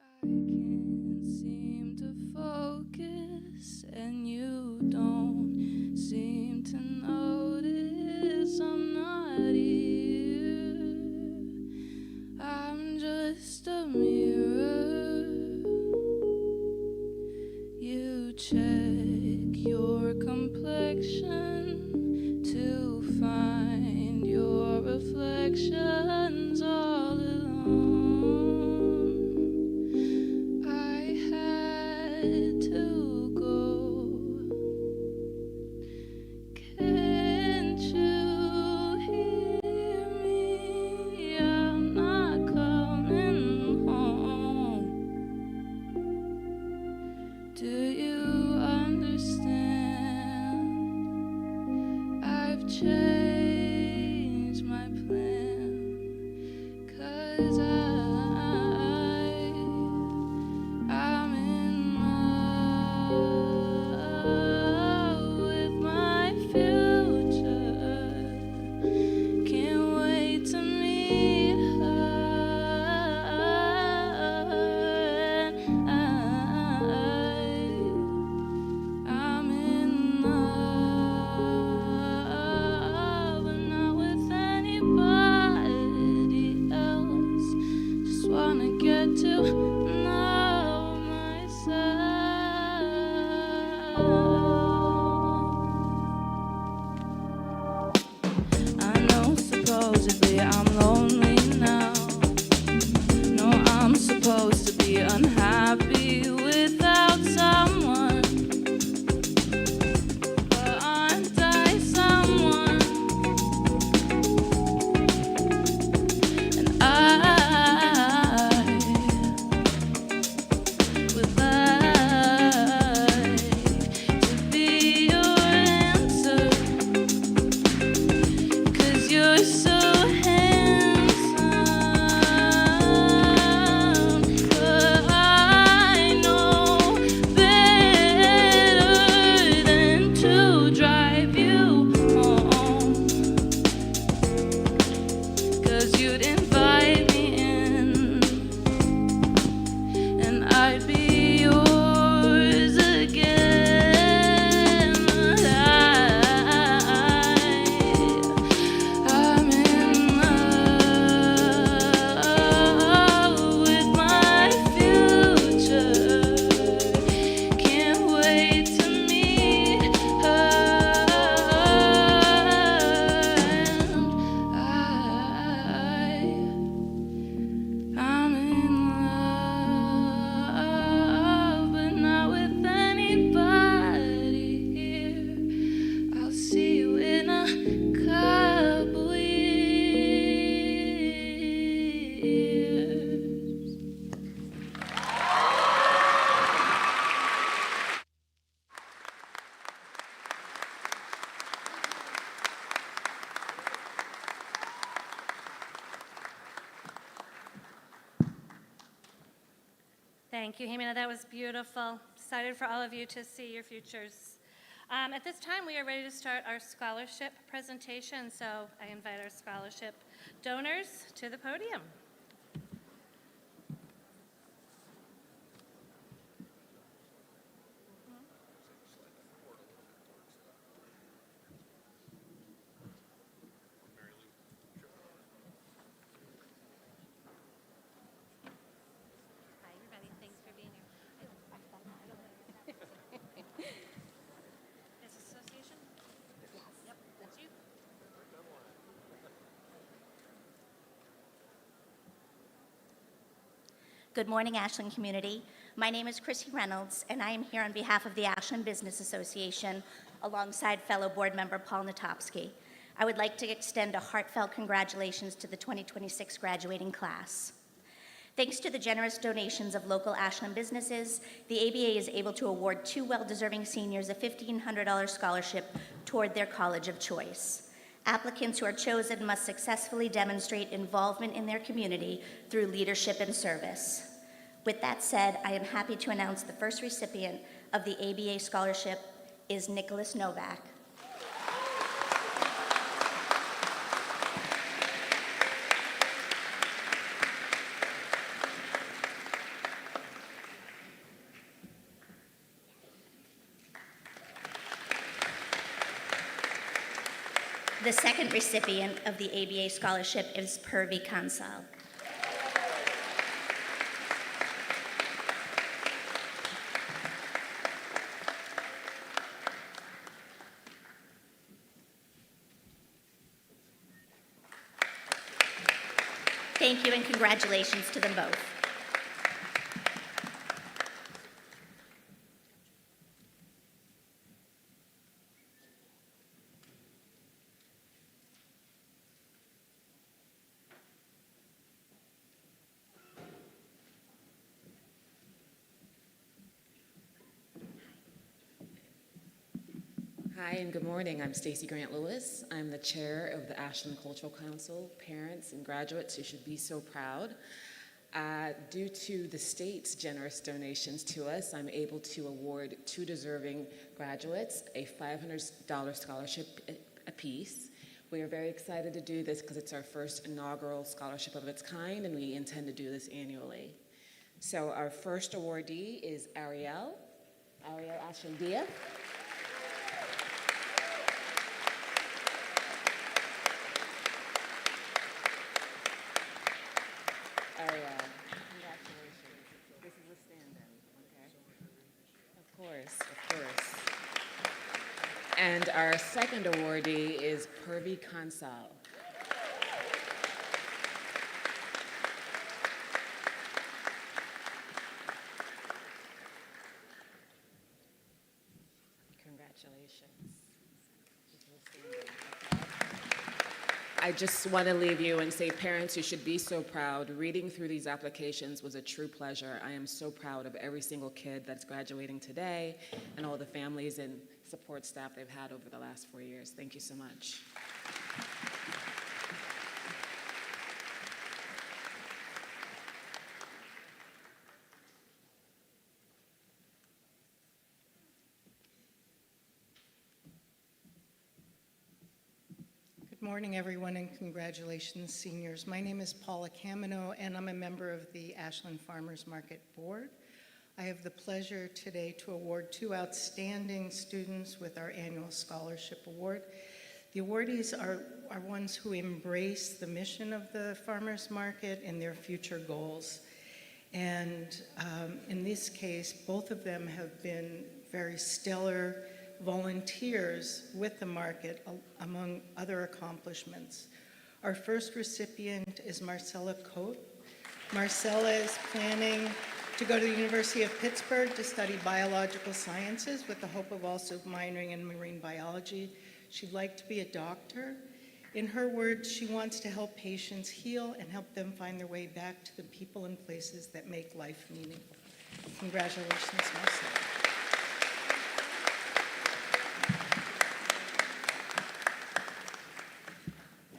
I can't seem to focus, and you don't seem to notice I'm not here. I'm just a mirror. You check your complexion to find your reflections all alone. I had to go. Can't you hear me? I'm not coming home. Do you understand? I've changed my plan, 'cause I'm in love with my future. Can't wait to meet her. I'm in love, but not with anybody else. get to know myself. I know supposedly I'm lonely now. No, I'm supposed to be unhappy without someone. But aren't I someone? And I would like to be your answer. 'Cause you're so handsome, but I know better than to drive you home. 'Cause you'd invite me in, and I'd be yours again. I'm in love with my future. Can't wait to meet her. I'm in love, but not with anybody here. I'll see you in a couple years. Thank you, Jimena. That was beautiful. Excited for all of you to see your futures. At this time, we are ready to start our scholarship presentation, so I invite our scholarship donors to the podium. Hi, everybody. Thanks for being here. This association? Yes. Yep, that's you. Good morning, Ashland community. My name is Chrissy Reynolds, and I am here on behalf of the Ashland Business Association alongside fellow board member Paul Natopsky. I would like to extend a heartfelt congratulations to the 2026 graduating class. Thanks to the generous donations of local Ashland businesses, the ABA is able to award two well-deserving seniors a $1,500 scholarship toward their college of choice. Applicants who are chosen must successfully demonstrate involvement in their community through leadership and service. With that said, I am happy to announce the first recipient of the ABA scholarship is Nicholas Novak. The second recipient of the ABA scholarship is Purvi Kansal. Thank you and congratulations to them both. Hi and good morning. I'm Stacy Grant Lewis. I'm the chair of the Ashland Cultural Council. Parents and graduates, you should be so proud. Due to the state's generous donations to us, I'm able to award two deserving graduates a $500 scholarship apiece. We are very excited to do this because it's our first inaugural scholarship of its kind, and we intend to do this annually. So our first awardee is Ariel Ashlandia. Ariel, congratulations. stand then, okay? Of course, of course. And our second awardee is Purvi Kansal. Congratulations. I just want to leave you and say, parents, you should be so proud. Reading through these applications was a true pleasure. I am so proud of every single kid that's graduating today and all the families and support staff they've had over the last 4 years. Thank you so much. Good morning, everyone, and congratulations, seniors. My name is Paula Camino, and I'm a member of the Ashland Farmers Market Board. I have the pleasure today to award 2 outstanding students with our annual scholarship award. The awardees are ones who embrace the mission of the farmers market and their future goals. And in this case, both of them have been very stellar volunteers with the market, among other accomplishments. Our first recipient is Marcella Coate. Marcella is planning to go to the University of Pittsburgh to study biological sciences with the hope of also minoring in marine biology. She'd like to be a doctor. In her words, she wants to help patients heal and help them find their way back to the people and places that make life meaningful. Congratulations, Marcella.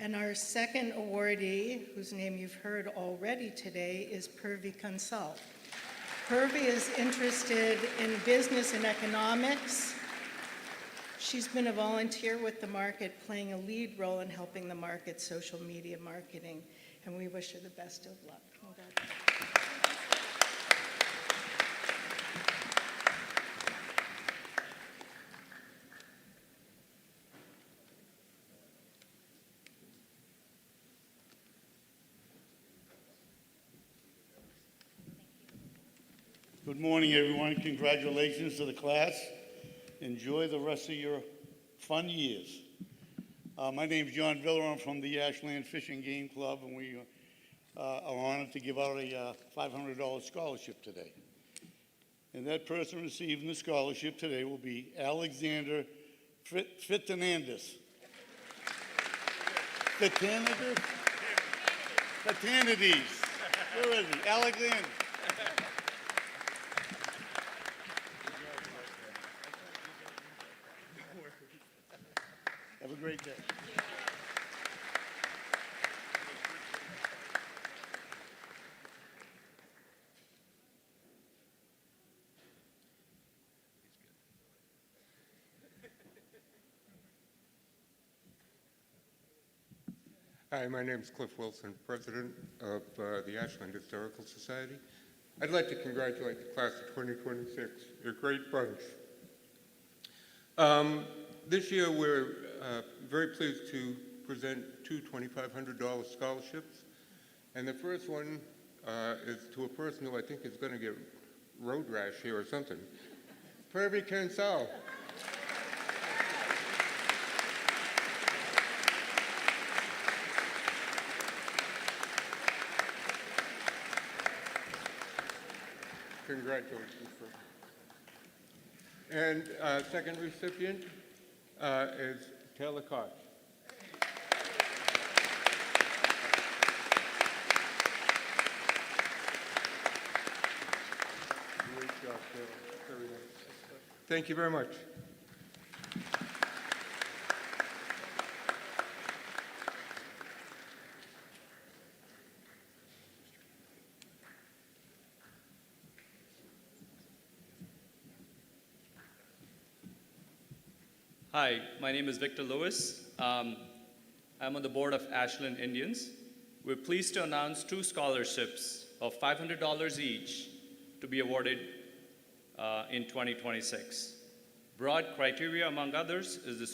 And our second awardee, whose name you've heard already today, is Purvi Kansal. Purvi is interested in business and economics. She's been a volunteer with the market, playing a lead role in helping the market's social media marketing, and we wish her the best of luck. Congratulations. Good morning, everyone. Congratulations to the class. Enjoy the rest of your fun years. My name is John Viller. I'm from the Ashland Fish and Game Club, and we are honored to give out a $500 scholarship today. And that person receiving the scholarship today will be Alexander Fitanandis. Fitanidis. Where is he? Alexander. Have a great day. Hi, my name is Cliff Wilson, president of the Ashland Historical Society. I'd like to congratulate the class of 2026. You're a great bunch. This year, we're very pleased to present 2 $2,500 scholarships. And the first one is to a person who I think is going to get road rash here or something. Purvi Kansal. Congratulations. And second recipient is Taylor Koch. Great job, Taylor. Very nice. Thank you very much. Hi, my name is Victor Lewis. I'm on the board of Ashland Indians. We're pleased to announce 2 scholarships of $500 each to be awarded in 2026. Broad criteria, among others, is the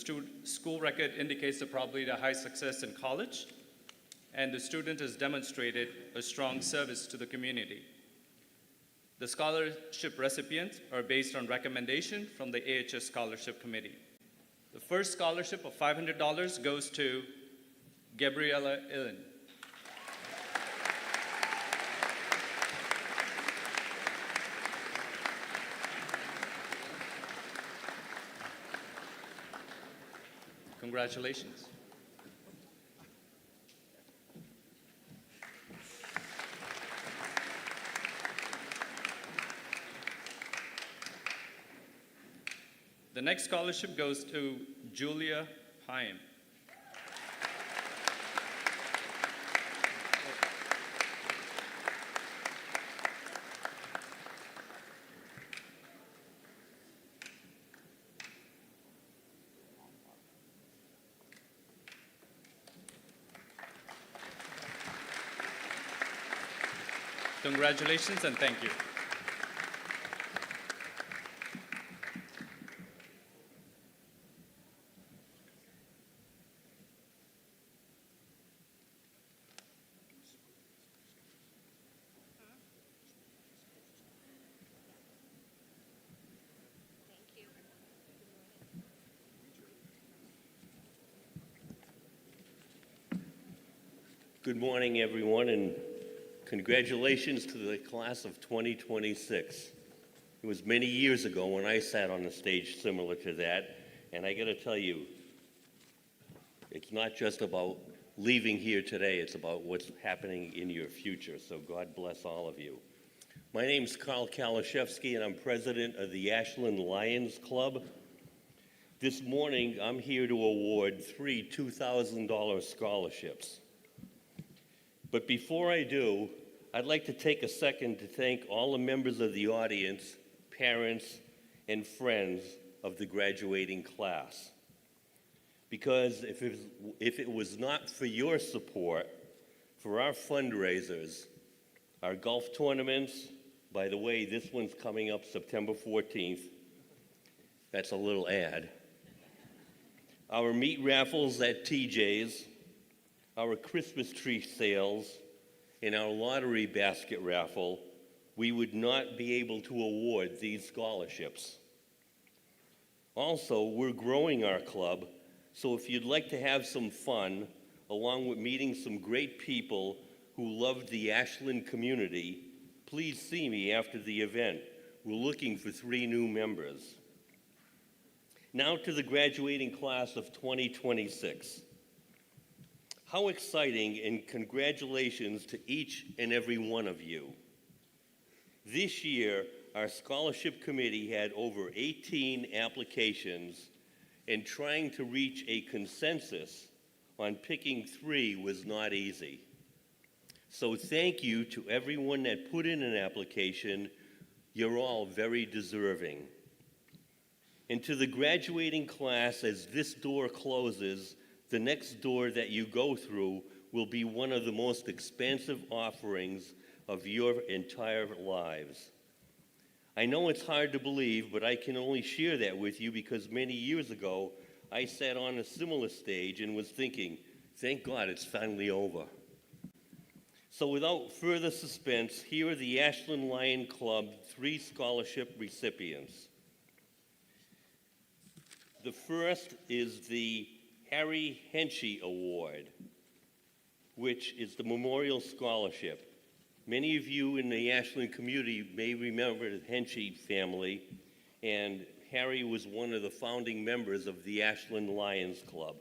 school record indicates the probability of high success in college, and the student has demonstrated a strong service to the community. The scholarship recipients are based on recommendation from the AHS Scholarship Committee. The first scholarship of $500 goes to Gabriella Illen. Congratulations. The next scholarship goes to Julia Pine. Congratulations and thank you. Good morning, everyone, and congratulations to the class of 2026. It was many years ago when I sat on a stage similar to that, and I got to tell you, it's not just about leaving here today, it's about what's happening in your future, so God bless all of you. My name's Carl Kalashevsky, and I'm president of the Ashland Lions Club. This morning, I'm here to award 3 $2,000 scholarships. But before I do, I'd like to take a second to thank all the members of the audience, parents, and friends of the graduating class. Because if it was not for your support, for our fundraisers, our golf tournaments, by the way, this one's coming up September 14th. That's a little ad. Our meat raffles at TJ's, our Christmas tree sales, and our lottery basket raffle, we would not be able to award these scholarships. Also, we're growing our club, so if you'd like to have some fun, along with meeting some great people who love the Ashland community, please see me after the event. We're looking for 3 new members. Now to the graduating class of 2026. How exciting, and congratulations to each and every one of you. This year, our scholarship committee had over 18 applications, and trying to reach a consensus on picking 3 was not easy. So thank you to everyone that put in an application. You're all very deserving. And to the graduating class, as this door closes, the next door that you go through will be one of the most expansive offerings of your entire lives. I know it's hard to believe, but I can only share that with you because many years ago, I sat on a similar stage and was thinking, thank God it's finally over. So without further suspense, here are the Ashland Lion Club 3 scholarship recipients. The first is the Harry Henshey Award, which is the Memorial Scholarship. Many of you in the Ashland community may remember the Henshey family, and Harry was one of the founding members of the Ashland Lions Club.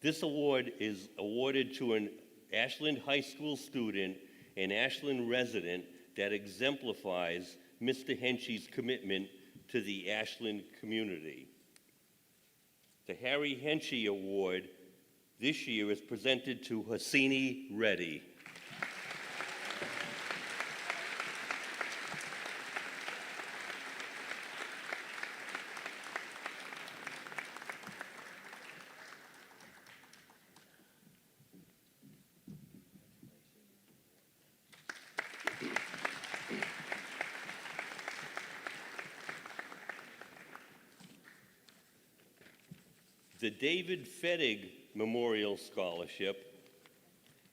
This award is awarded to an Ashland High School student and Ashland resident that exemplifies Mr. Henshey's commitment to the Ashland community. The Harry Henshey Award this year is presented to Hasini Reddy. The David Fettig Memorial Scholarship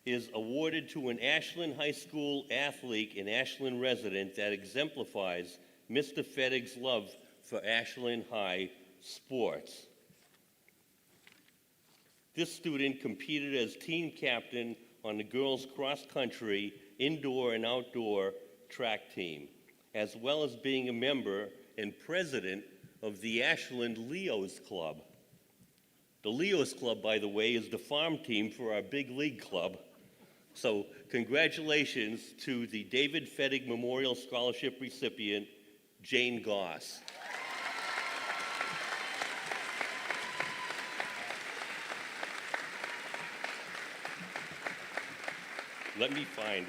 is awarded to an Ashland High School athlete and Ashland resident that exemplifies Mr. Fettig's love for Ashland High sports. This student competed as team captain on the girls' cross-country, indoor and outdoor track team, as well as being a member and president of the Ashland Leos Club. The Leos Club, by the way, is the farm team for our big league club. So congratulations to the David Fettig Memorial Scholarship recipient, Jane Goss. Let me find.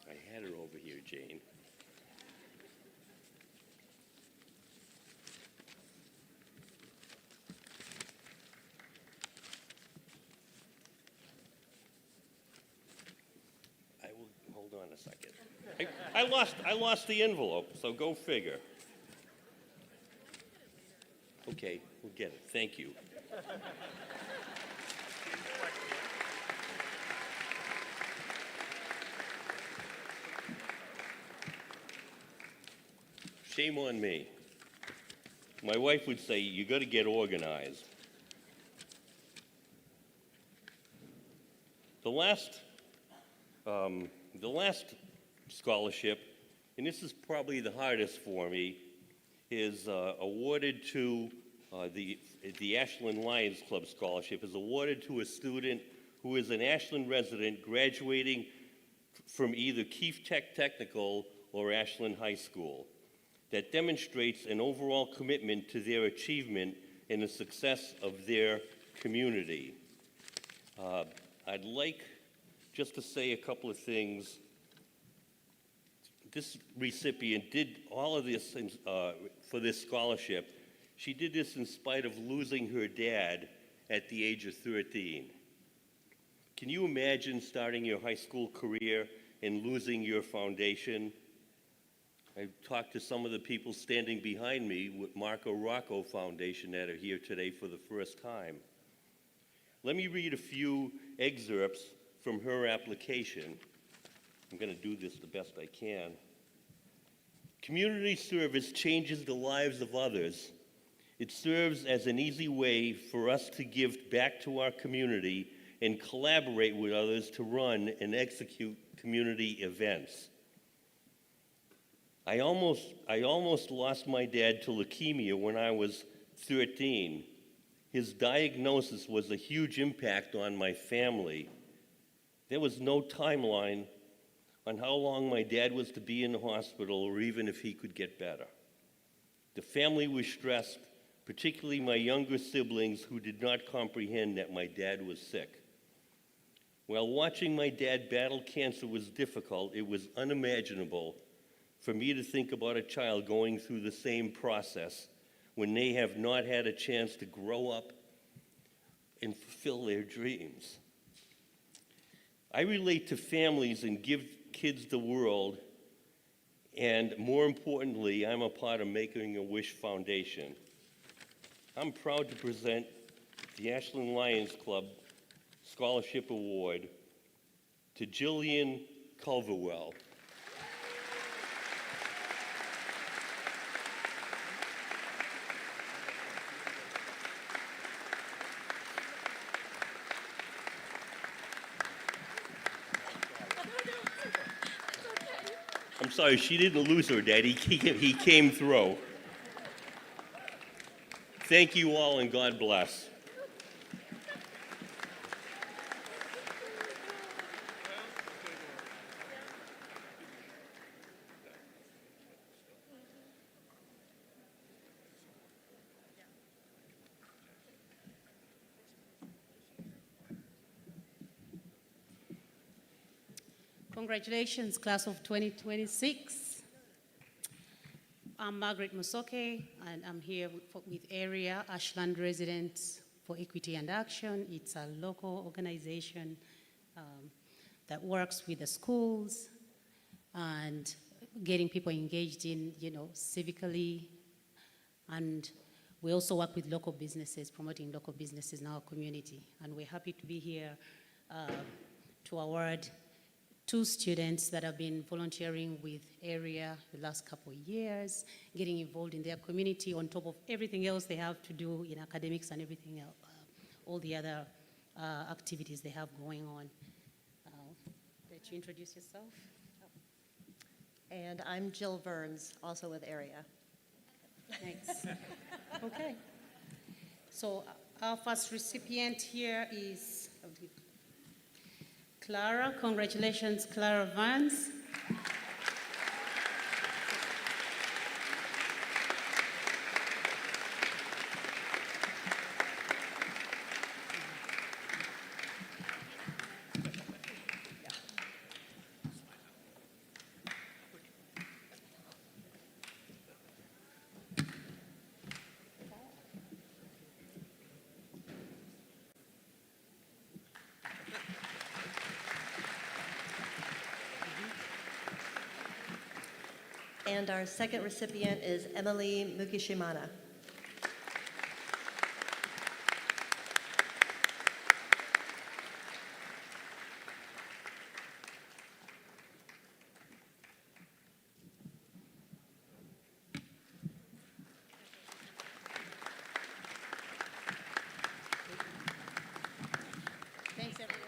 I had her over here, Jane. I will, hold on a second. I lost the envelope, so go figure. Okay, we'll get it. Thank you. Shame on me. My wife would say, you got to get organized. The last scholarship, and this is probably the hardest for me, is awarded to the Ashland Lions Club Scholarship is awarded to a student who is an Ashland resident graduating from either Keefe Tech Technical or Ashland High School that demonstrates an overall commitment to their achievement and the success of their community. I'd like just to say a couple of things. This recipient did all of this for this scholarship. She did this in spite of losing her dad at the age of 13. Can you imagine starting your high school career and losing your foundation? I talked to some of the people standing behind me with Marco Rocco Foundation that are here today for the first time. Let me read a few excerpts from her application. I'm going to do this the best I can. Community service changes the lives of others. It serves as an easy way for us to give back to our community and collaborate with others to run and execute community events. I almost lost my dad to leukemia when I was 13. His diagnosis was a huge impact on my family. There was no timeline on how long my dad was to be in the hospital or even if he could get better. The family was stressed, particularly my younger siblings who did not comprehend that my dad was sick. While watching my dad battle cancer was difficult, it was unimaginable for me to think about a child going through the same process when they have not had a chance to grow up and fulfill their dreams. I relate to families and give kids the world, and more importantly, I'm a part of Making a Wish Foundation. I'm proud to present the Ashland Lions Club Scholarship Award to Jillian Culverwell. I'm sorry, she didn't lose her dad. He came through. Thank you all, and God bless. Congratulations, class of 2026. I'm Margaret Musoke, and I'm here with Area Ashland Residents for Equity and Action. It's a local organization that works with the schools and getting people engaged in, civically. And We also work with local businesses, promoting local businesses in our community. And we're happy to be here to award 2 students that have been volunteering with area the last couple of years, getting involved in their community on top of everything else they have to do in academics and everything else, all the other activities they have going on. Let you introduce yourself. And I'm Jill Burns, also with area. Thanks. Okay. So our first recipient here is Clara. Congratulations, Clara Vance. And our second recipient is Emily Mukishimana. Thanks, everyone.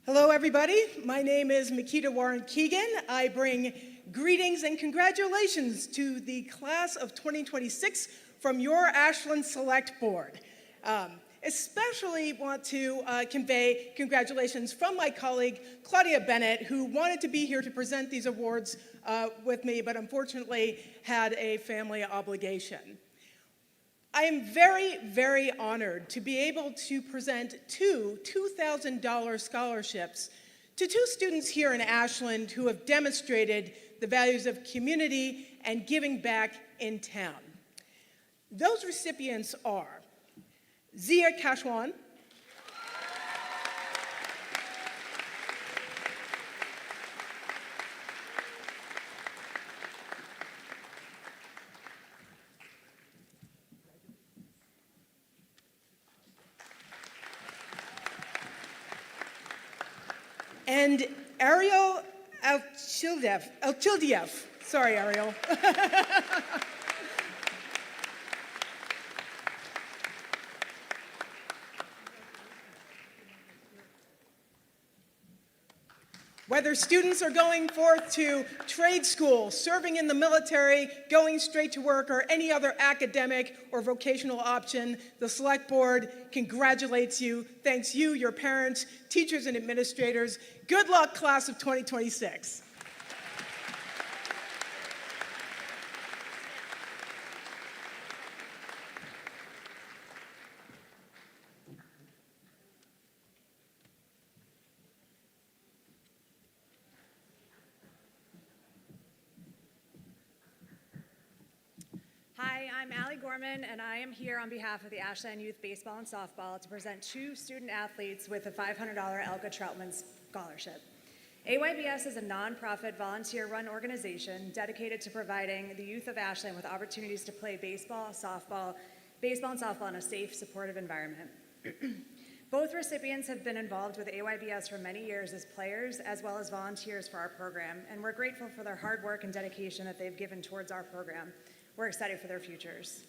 Hello, everybody. My name is Makita Warren Keegan. I bring greetings and congratulations to the class of 2026 from your Ashland Select Board. Especially want to convey congratulations from my colleague, Claudia Bennett, who wanted to be here to present these awards with me, but unfortunately had a family obligation. I am very, very honored to be able to present 2 $2,000 scholarships to 2 students here in Ashland who have demonstrated the values of community and giving back in town. Those recipients are Zia Kashwan, and Ariel Altildiev. Sorry, Ariel. Whether students are going forth to trade school, serving in the military, going straight to work, or any other academic or vocational option, the Select Board congratulates you, thanks you, your parents, teachers, and administrators. Good luck, class of 2026. Hi, I'm Allie Gorman, and I am here on behalf of the Ashland Youth Baseball and Softball to present 2 student athletes with a $500 Elka Troutman Scholarship. AYBS is a nonprofit, volunteer-run organization dedicated to providing the youth of Ashland with opportunities to play baseball and softball in a safe, supportive environment. Both recipients have been involved with AYBS for many years as players as well as volunteers for our program, and we're grateful for their hard work and dedication that they've given towards our program. We're excited for their futures.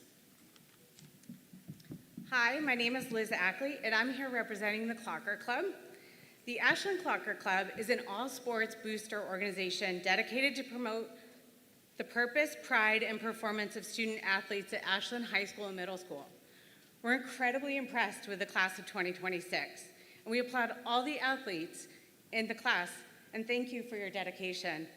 Hi, my name is Liz Ackley, and I'm here representing the Clocker Club. The Ashland Clocker Club is an all-sports booster organization dedicated to promote the purpose, pride, and performance of student athletes at Ashland High School and Middle School. We're incredibly impressed with the class of 2026, and we applaud all the athletes in the class, and thank you for your dedication.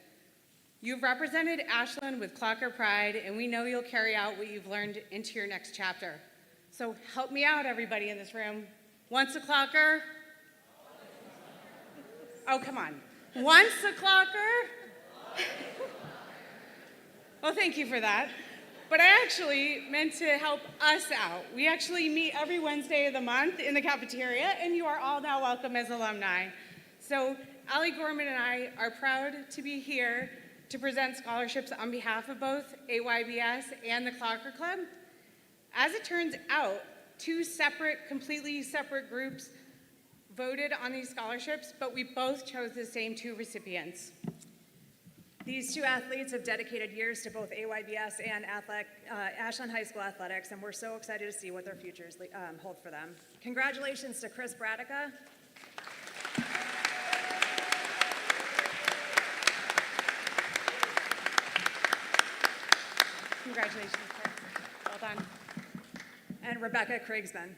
You've represented Ashland with Clocker pride, and we know you'll carry out what you've learned into your next chapter. So help me out, everybody in this room. Once a Clocker? Oh, come on. Once a Clocker? Well, thank you for that. but I actually meant to help us out. We actually meet every Wednesday of the month in the cafeteria, and you are all now welcome as alumni. So Allie Gorman and I are proud to be here to present scholarships on behalf of both AYBS and the Clocker Club. As it turns out, two completely separate groups voted on these scholarships, but we both chose the same two recipients. These two athletes have dedicated years to both AYBS and Ashland High School athletics, and we're so excited to see what their futures hold for them. Congratulations to Chris Bradica. Congratulations, Chris. Well done. And Rebecca Kriegsman.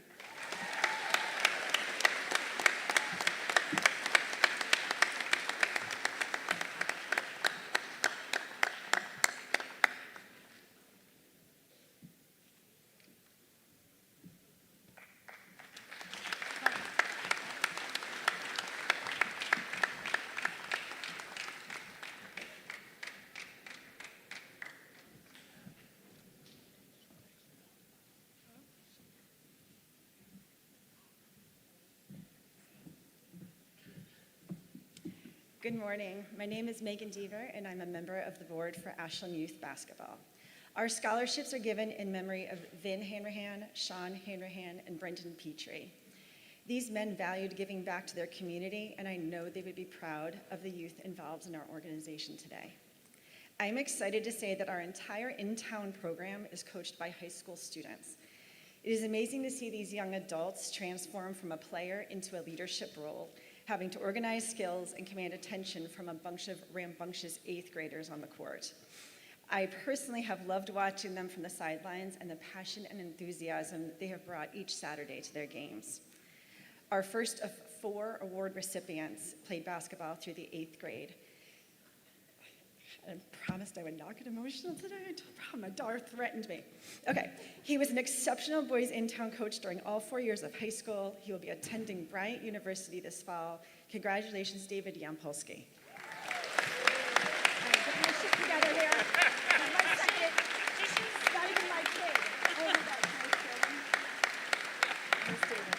Good morning. My name is Megan Deaver, and I'm a member of the board for Ashland Youth Basketball. Our scholarships are given in memory of Vin Hanrahan, Sean Hanrahan, and Brendan Petrie. These men valued giving back to their community, and I know they would be proud of the youth involved in our organization today. I'm excited to say that our entire in-town program is coached by high school students. It is amazing to see these young adults transform from a player into a leadership role, having to organize skills and command attention from a bunch of rambunctious 8th graders on the court. I personally have loved watching them from the sidelines and the passion and enthusiasm they have brought each Saturday to their games. Our first of 4 award recipients played basketball through the 8th grade. I promised I would not get emotional today. My daughter threatened me. Okay, he was an exceptional boys in-town coach during all 4 years of high school. He will be attending Bryant University this fall. Congratulations, David Yampolsky. Put my shit together here. My second. It's not even my kid. Oh my gosh, nice David.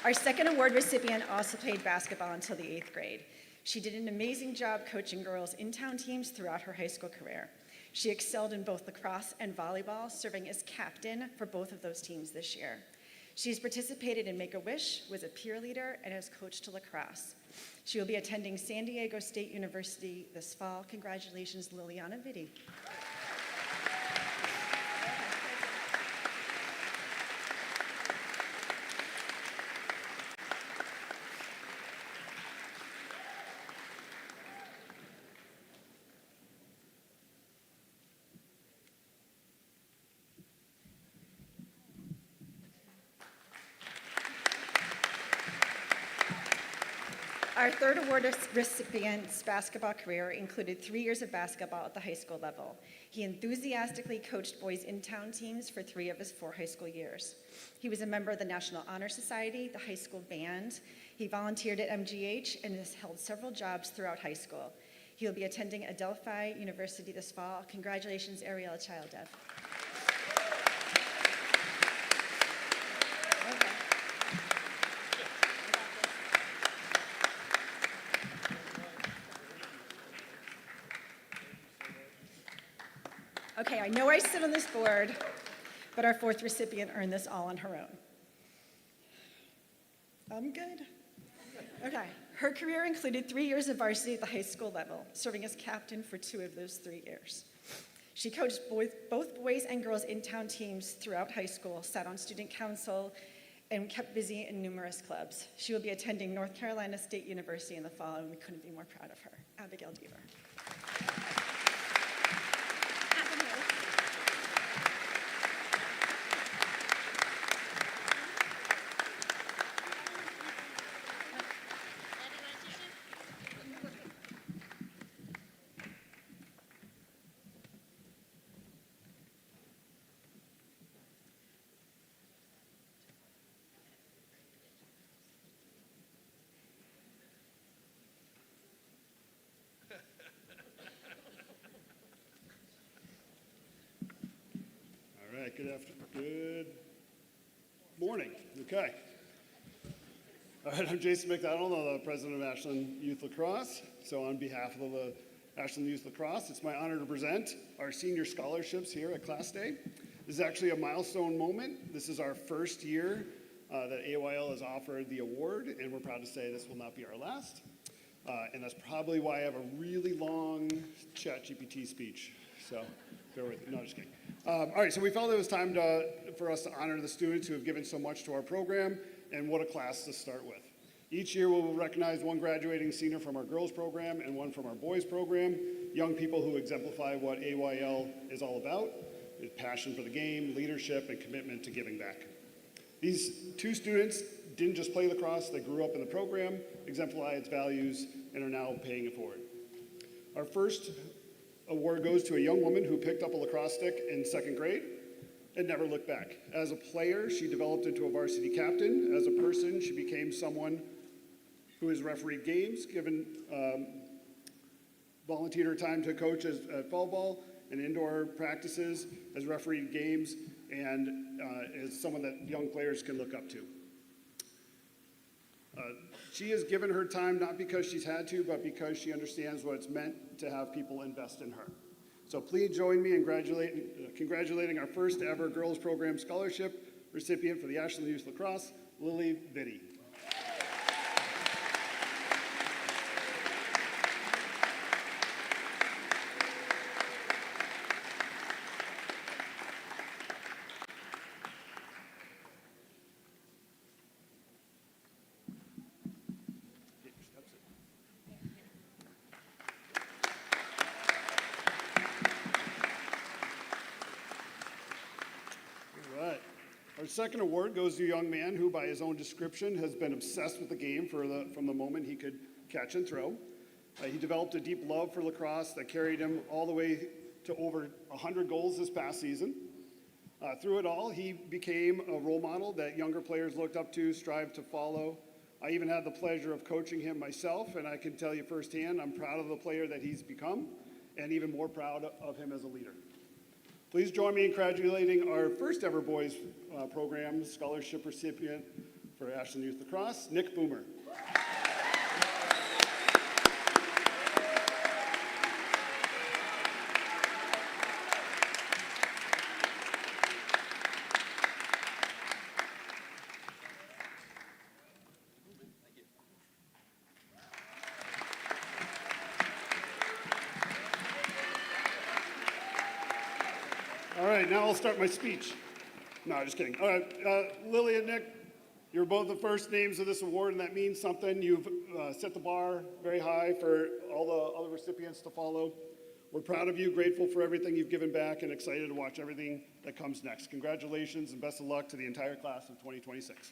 Our second award recipient also played basketball until the 8th grade. She did an amazing job coaching girls in-town teams throughout her high school career. She excelled in both lacrosse and volleyball, serving as captain for both of those teams this year. She's participated in Make-A-Wish, was a peer leader, and has coached lacrosse. She will be attending San Diego State University this fall. Congratulations, Liliana Vitti. Our third award recipient's basketball career included 3 years of basketball at the high school level. He enthusiastically coached boys in-town teams for 3 of his 4 high school years. He was a member of the National Honor Society, the high school band. He volunteered at MGH and has held several jobs throughout high school. He will be attending Adelphi University this fall. Congratulations, Ariella Childev. Okay, I know I sit on this board, but our 4th recipient earned this all on her own. I'm good. Okay, her career included 3 years of varsity at the high school level, serving as captain for 2 of those 3 years. She coached both boys and girls in-town teams throughout high school, sat on student council, and kept busy in numerous clubs. She will be attending North Carolina State University in the fall, and we couldn't be more proud of her. Abigail Deaver. right, good morning. Okay. All right, I'm Jason McDonald. I'm the president of Ashland Youth Lacrosse. So on behalf of the Ashland Youth Lacrosse, it's my honor to present our senior scholarships here at Class Day. This is actually a milestone moment. This is our first year that AYL has offered the award, and we're proud to say this will not be our last. And that's probably why I have a really long ChatGPT speech. So bear with me. No, just kidding. All right, so we felt it was time for us to honor the students who have given so much to our program, and what a class to start with. Each year we'll recognize one graduating senior from our girls program and one from our boys program, young people who exemplify what AYL is all about, with passion for the game, leadership, and commitment to giving back. These two students didn't just play lacrosse, they grew up in the program, exemplify its values, and are now paying it forward. Our first award goes to a young woman who picked up a lacrosse stick in 2nd grade and never looked back. As a player, she developed into a varsity captain. As a person, she became someone who has refereed games, volunteered her time to coach at fall ball and indoor practices, has refereed games, and is someone that young players can look up to. She has given her time not because she's had to, but because she understands what it's meant to have people invest in her. So please join me in congratulating our first ever girls program scholarship recipient for the Ashland Youth Lacrosse, Lily Vitti. Our second award goes to a young man who, by his own description, has been obsessed with the game from the moment he could catch and throw. He developed a deep love for lacrosse that carried him all the way to over 100 goals this past season. Through it all, he became a role model that younger players looked up to, strived to follow. I even had the pleasure of coaching him myself, and I can tell you firsthand, I'm proud of the player that he's become, and even more proud of him as a leader. Please join me in congratulating our first ever boys program scholarship recipient for Ashland Youth Lacrosse, Nick Boomer. All right, now I'll start my speech. No, just kidding. All right, Lily and Nick, you're both the first names of this award, and that means something. You've set the bar very high for all the other recipients to follow. We're proud of you, grateful for everything you've given back, and excited to watch everything that comes next. Congratulations and best of luck to the entire class of 2026.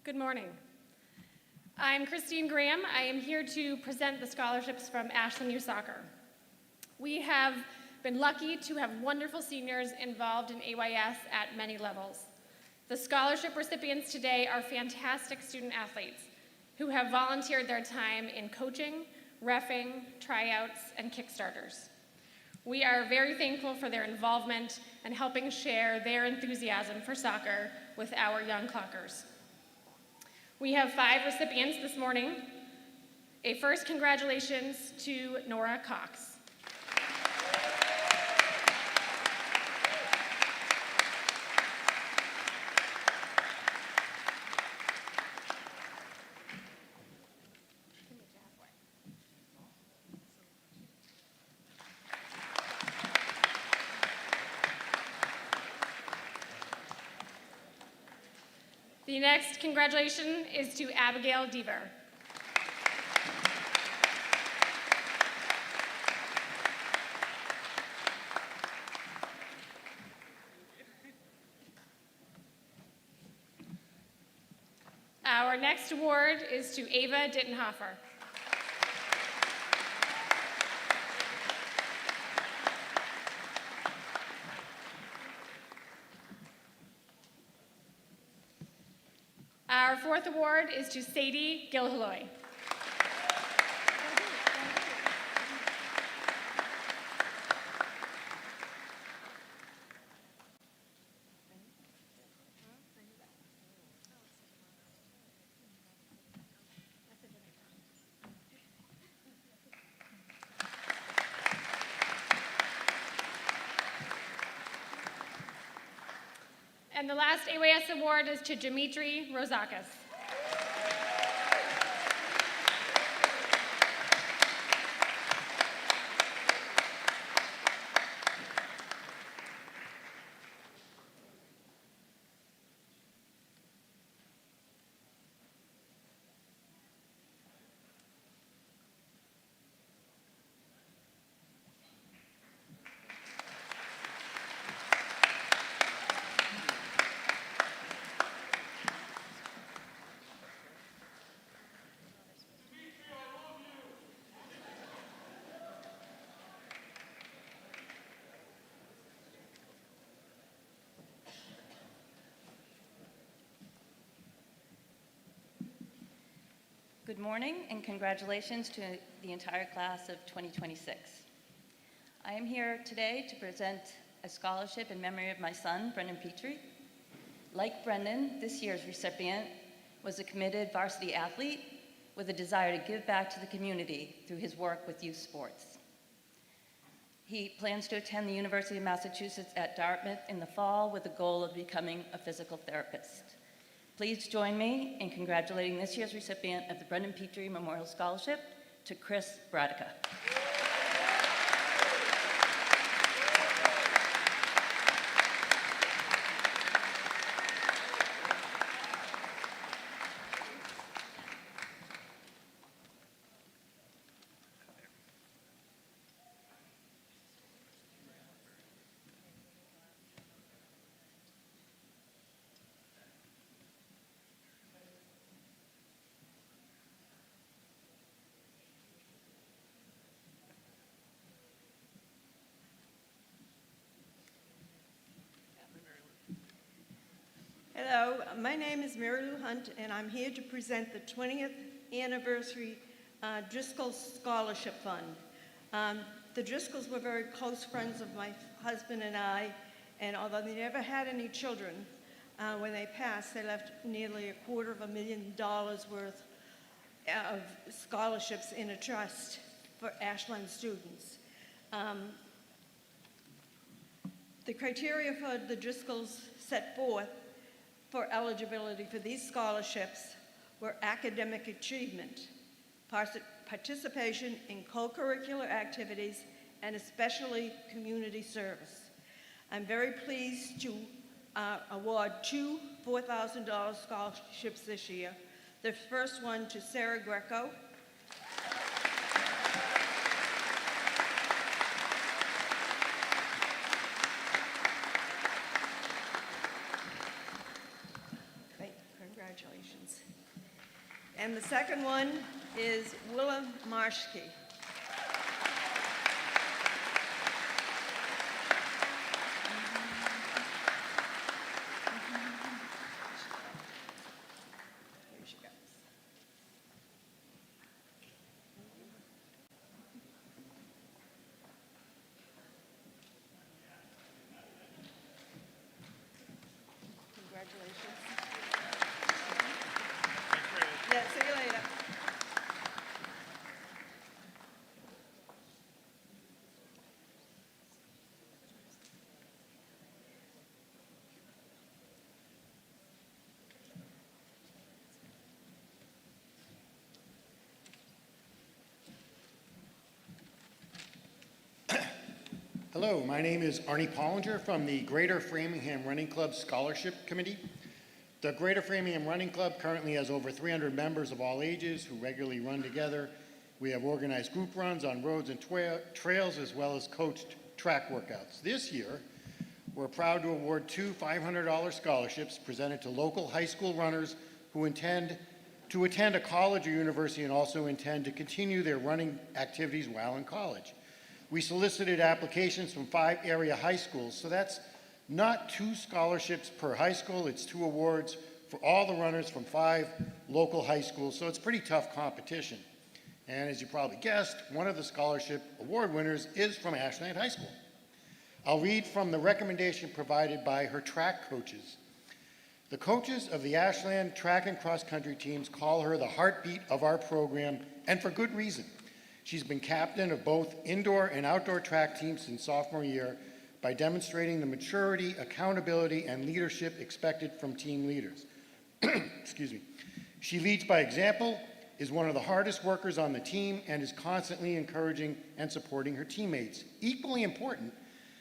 Good morning. I'm Christine Graham. I am here to present the scholarships from Ashland Youth Soccer. We have been lucky to have wonderful seniors involved in AYS at many levels. The scholarship recipients today are fantastic student athletes who have volunteered their time in coaching, reffing, tryouts, and kickstarters. We are very thankful for their involvement and helping share their enthusiasm for soccer with our young clockers. We have 5 recipients this morning. A first congratulations to Nora Cox. The next congratulation is to Abigail Deaver. Our next award is to Ava Dittenhofer. Our fourth award is to Sadie Gilhaloy. And the last AYS award is to Dimitri Rozakis. Good morning and congratulations to the entire class of 2026. I am here today to present a scholarship in memory of my son, Brendan Petrie. Like Brendan, this year's recipient was a committed varsity athlete with a desire to give back to the community through his work with youth sports. He plans to attend the University of Massachusetts at Dartmouth in the fall with the goal of becoming a physical therapist. Please join me in congratulating this year's recipient of the Brendan Petrie Memorial Scholarship, to Chris Bradica. Hello, my name is Mary Lou Hunt, and I'm here to present the 20th anniversary Driscoll Scholarship Fund. The Driscolls were very close friends of my husband and I, and although they never had any children, when they passed, they left nearly $250,000 worth of scholarships in a trust for Ashland students. The criteria for the Driscolls set forth for eligibility for these scholarships were academic achievement, participation in co-curricular activities, and especially community service. I'm very pleased to award two $4,000 scholarships this year. The first one to Sarah Greco. Congratulations. And the second one is Willa Marshke. Here she goes. Congratulations. Yeah, see you later. Hello, my name is Arnie Pollinger from the Greater Framingham Running Club Scholarship Committee. The Greater Framingham Running Club currently has over 300 members of all ages who regularly run together. We have organized group runs on roads and trails, as well as coached track workouts. This year, we're proud to award two $500 scholarships presented to local high school runners who intend to attend a college or university and also intend to continue their running activities while in college. We solicited applications from 5 area high schools, so that's not 2 scholarships per high school, it's 2 awards for all the runners from 5 local high schools, so it's pretty tough competition. And as you probably guessed, one of the scholarship award winners is from Ashland High School. I'll read from the recommendation provided by her track coaches. The coaches of the Ashland track and cross country teams call her the heartbeat of our program, and for good reason. She's been captain of both indoor and outdoor track teams since sophomore year by demonstrating the maturity, accountability, and leadership expected from team leaders. Excuse me. She leads by example, is one of the hardest workers on the team, and is constantly encouraging and supporting her teammates. Equally important,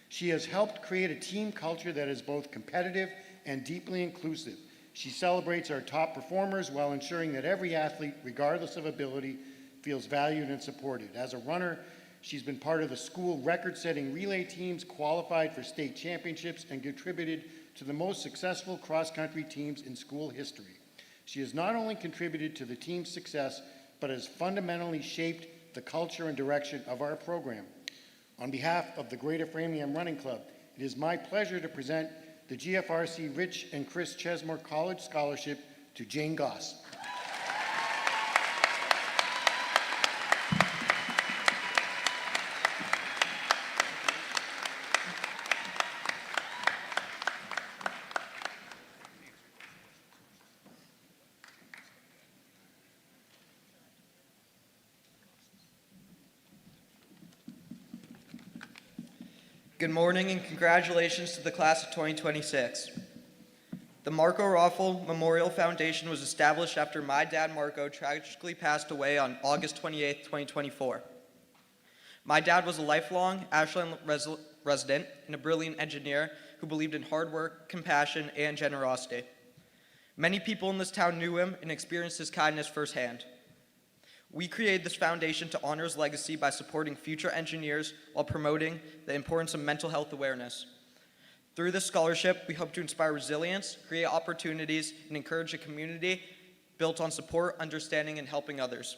she has helped create a team culture that is both competitive and deeply inclusive. She celebrates our top performers while ensuring that every athlete, regardless of ability, feels valued and supported. As a runner, she's been part of the school record-setting relay teams, qualified for state championships, and contributed to the most successful cross-country teams in school history. She has not only contributed to the team's success, but has fundamentally shaped the culture and direction of our program. On behalf of the Greater Framingham Running Club, it is my pleasure to present the GFRC Rich and Chris Chesmore College Scholarship to Jane Goss. Good morning and congratulations to the class of 2026. The Marco Raffel Memorial Foundation was established after my dad Marco tragically passed away on August 28, 2024. My dad was a lifelong Ashland resident and a brilliant engineer who believed in hard work, compassion, and generosity. Many people in this town knew him and experienced his kindness firsthand. We created this foundation to honor his legacy by supporting future engineers while promoting the importance of mental health awareness. Through this scholarship, we hope to inspire resilience, create opportunities, and encourage a community built on support, understanding, and helping others.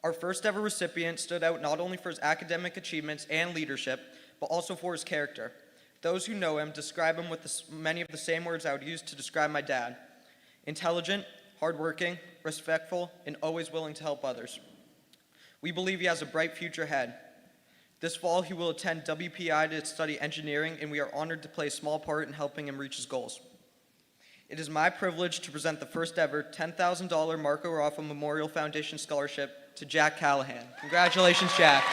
Our first ever recipient stood out not only for his academic achievements and leadership, but also for his character. Those who know him describe him with many of the same words I would use to describe my dad: intelligent, hardworking, respectful, and always willing to help others. We believe he has a bright future ahead. This fall, he will attend WPI to study engineering, and we are honored to play a small part in helping him reach his goals. It is my privilege to present the first ever $10,000 Marco Raffel Memorial Foundation Scholarship to Jack Callahan. Congratulations, Jack.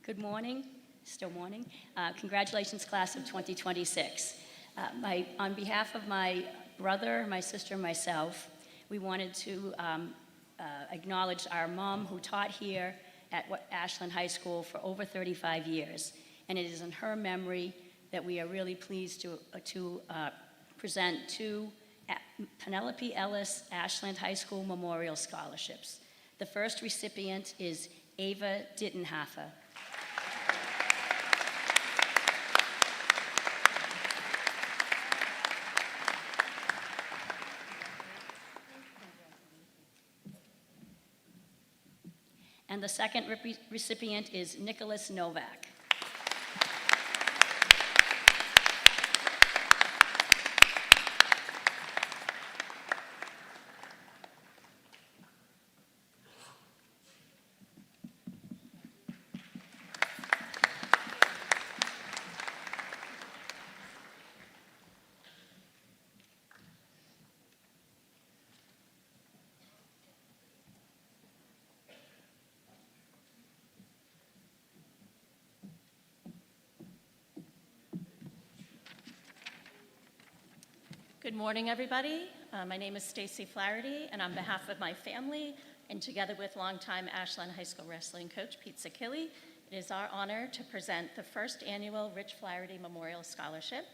Good morning, still morning. Congratulations, class of 2026. On behalf of my brother, my sister, and myself, we wanted to acknowledge our mom who taught here at Ashland High School for over 35 years. And it is in her memory that we are really pleased to present 2 Penelope Ellis Ashland High School Memorial Scholarships. The first recipient is Ava Dittenhofer. And the second recipient is Nicholas Novak. Good morning, everybody. My name is Stacy Flaherty, and on behalf of my family, and together with longtime Ashland High School wrestling coach Pete Sakilli It is our honor to present the first annual Rich Flaherty Memorial Scholarship.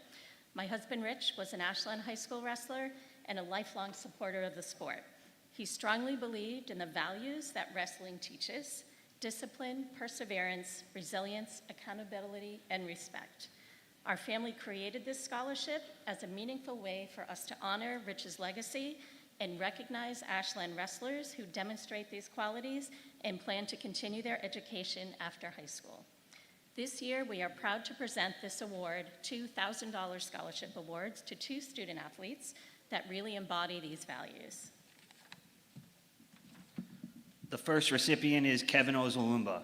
My husband, Rich, was an Ashland High School wrestler and a lifelong supporter of the sport. He strongly believed in the values that wrestling teaches: discipline, perseverance, resilience, accountability, and respect. Our family created this scholarship as a meaningful way for us to honor Rich's legacy and recognize Ashland wrestlers who demonstrate these qualities and plan to continue their education after high school. This year, we are proud to present this award, $2,000 scholarship awards, to 2 student athletes that really embody these values. The first recipient is Kevin Ozalumba.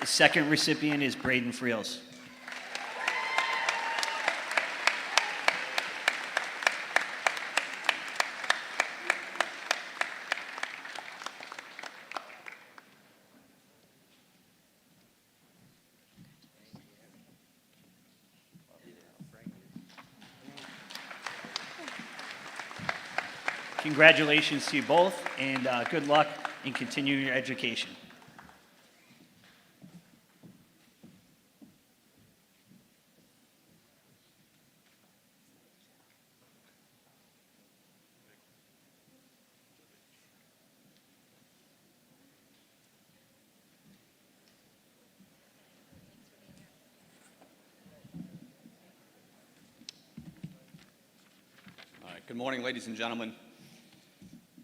The second recipient is Braden Friels. Congratulations to you both, and good luck in continuing your education. All right, good morning, ladies and gentlemen.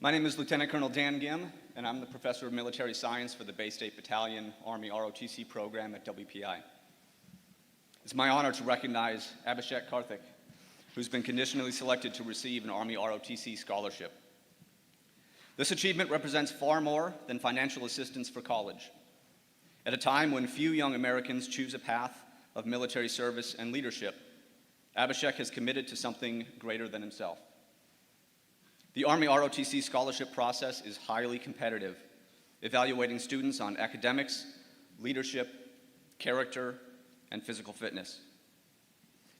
My name is Lieutenant Colonel Dan Gim, and I'm the Professor of Military Science for the Bay State Battalion Army ROTC program at WPI. It's my honor to recognize Abhishek Karthik, who's been conditionally selected to receive an Army ROTC scholarship. This achievement represents far more than financial assistance for college. At a time when few young Americans choose a path of military service and leadership, Abhishek has committed to something greater than himself. The Army ROTC scholarship process is highly competitive, evaluating students on academics, leadership, character, and physical fitness.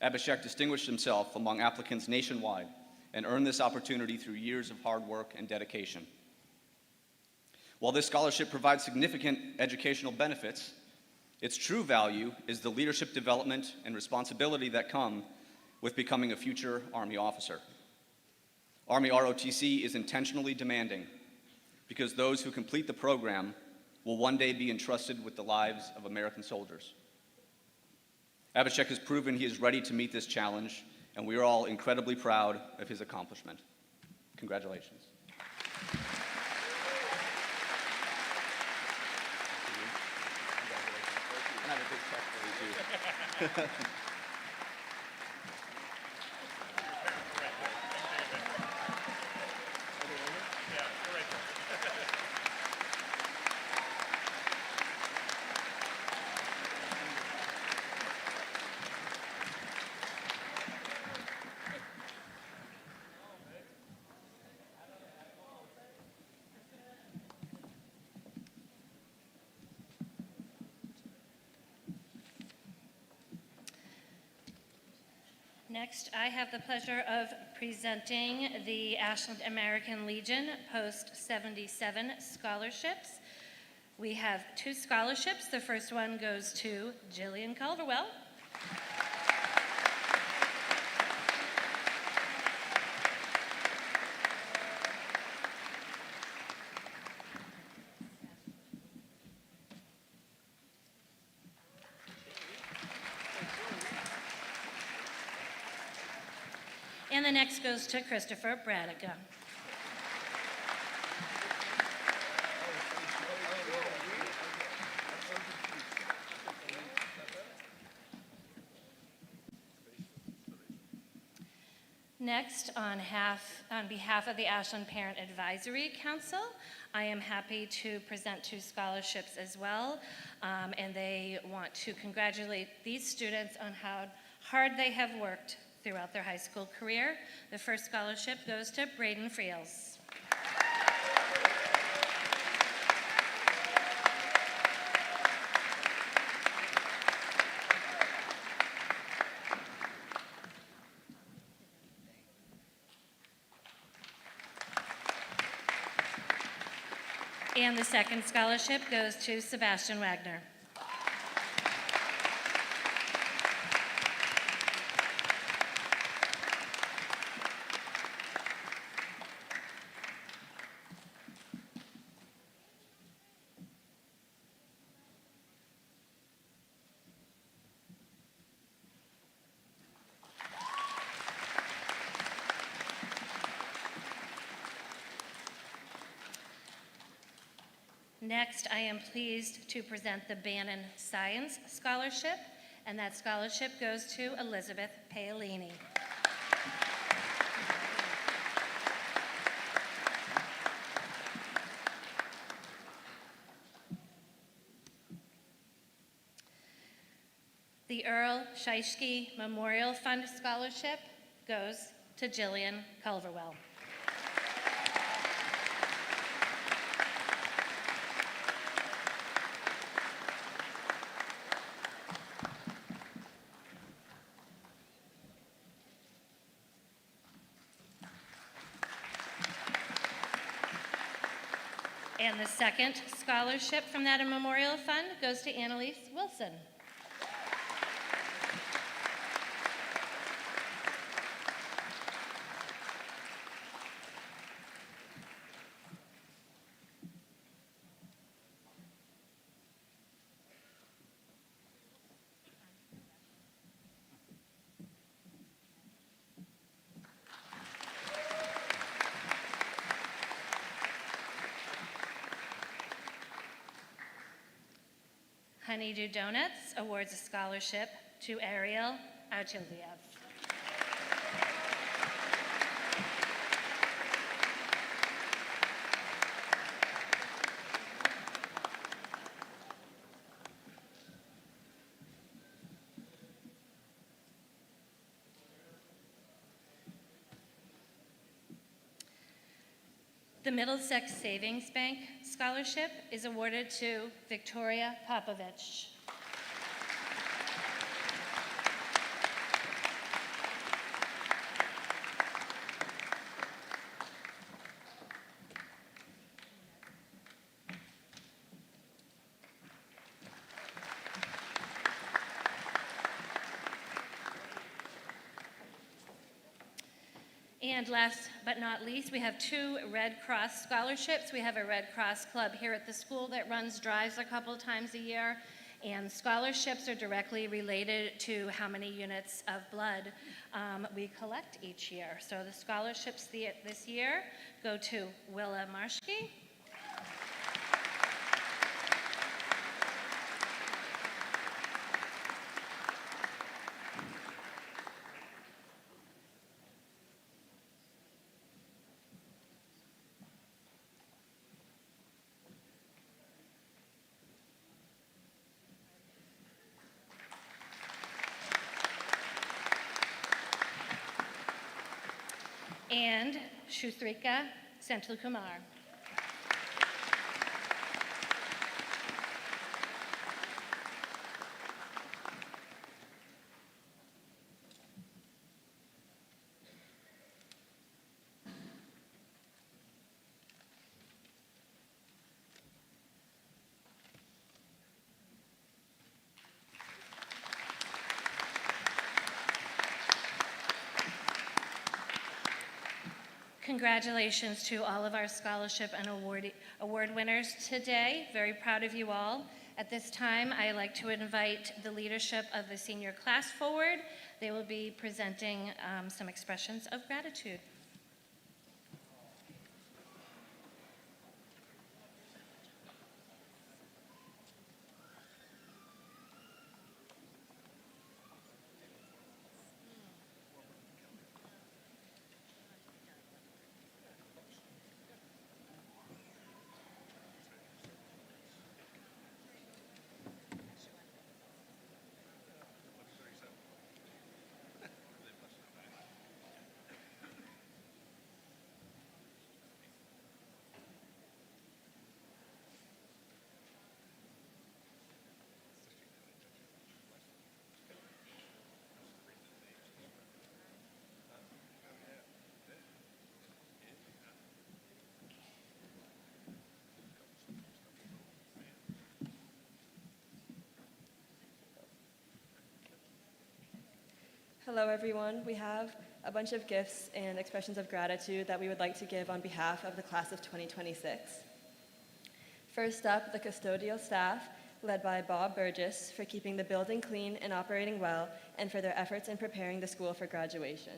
Abhishek distinguished himself among applicants nationwide and earned this opportunity through years of hard work and dedication. While this scholarship provides significant educational benefits, its true value is the leadership development and responsibility that come with becoming a future Army officer. Army ROTC is intentionally demanding because those who complete the program will one day be entrusted with the lives of American soldiers. Abhishek has proven he is ready to meet this challenge, and we are all incredibly proud of his accomplishment. Congratulations. And I have a big check for you, too. Next, I have the pleasure of presenting the Ashland American Legion Post 77 scholarships. We have 2 scholarships. The first one goes to Jillian Calderwell. And the next goes to Christopher Bradiga. Next, on behalf of the Ashland Parent Advisory Council, I am happy to present 2 scholarships as well, and they want to congratulate these students on how hard they have worked throughout their high school career. The first scholarship goes to Braden Friels. And the second scholarship goes to Sebastian Wagner. Next, I am pleased to present the Bannon Science Scholarship, and that scholarship goes to Elizabeth Paolini. The Earl Scheisky Memorial Fund Scholarship goes to Jillian Culverwell. And the second scholarship from that Memorial Fund goes to Annalise Wilson. Honeydew Donuts awards a scholarship to Ariel Archiliev. The Middlesex Savings Bank Scholarship is awarded to Victoria Popovich. And last but not least, we have 2 Red Cross scholarships. We have a Red Cross club here at the school that runs drives a couple times a year, and scholarships are directly related to how many units of blood we collect each year. So the scholarships this year go to Willa Marshke, and Shuthrika Senthilkumar. Congratulations to all of our scholarship and award winners today. Very proud of you all. At this time, I'd like to invite the leadership of the senior class forward. They will be presenting some expressions of gratitude. Hello, everyone. We have a bunch of gifts and expressions of gratitude that we would like to give on behalf of the class of 2026. First up, the custodial staff, led by Bob Burgess, for keeping the building clean and operating well, and for their efforts in preparing the school for graduation.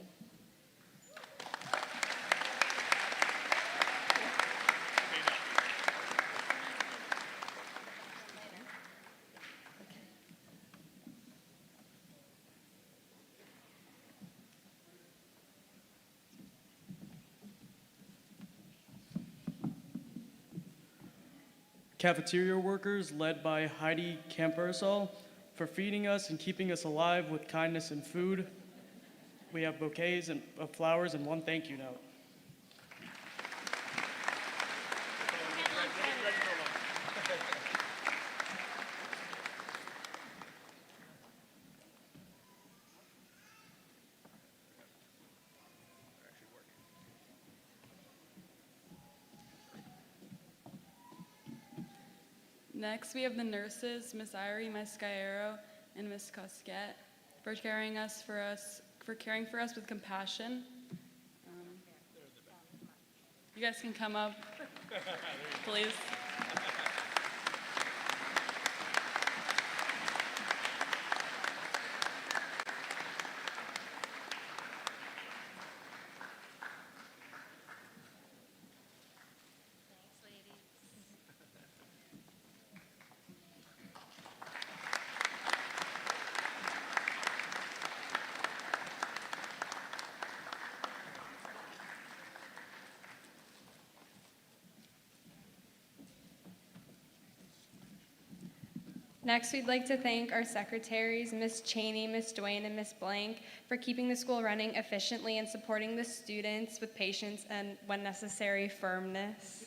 Cafeteria workers, led by Heidi Campersol, for feeding us and keeping us alive with kindness and food. We have bouquets of flowers and one thank you note. Next, we have the nurses, Miss Irie Mascaiero and Miss Cosquet, for caring for us with compassion. You guys can come up, please. Next, we'd like to thank our secretaries, Ms. Cheney, Ms. Duane, and Ms. Blank, for keeping the school running efficiently and supporting the students with patience and, when necessary, firmness.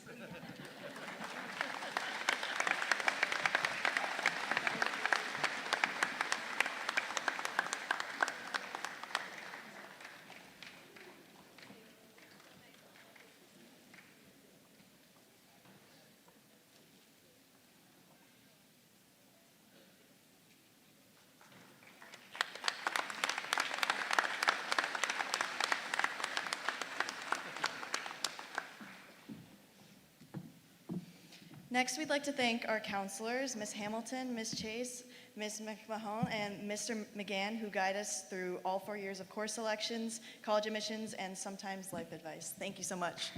Next, we'd like to thank our counselors, Ms. Hamilton, Ms. Chase, Ms. McMahon, and Mr. McGann, who guide us through all 4 years of course selections, college admissions, and sometimes life advice. Thank you so much.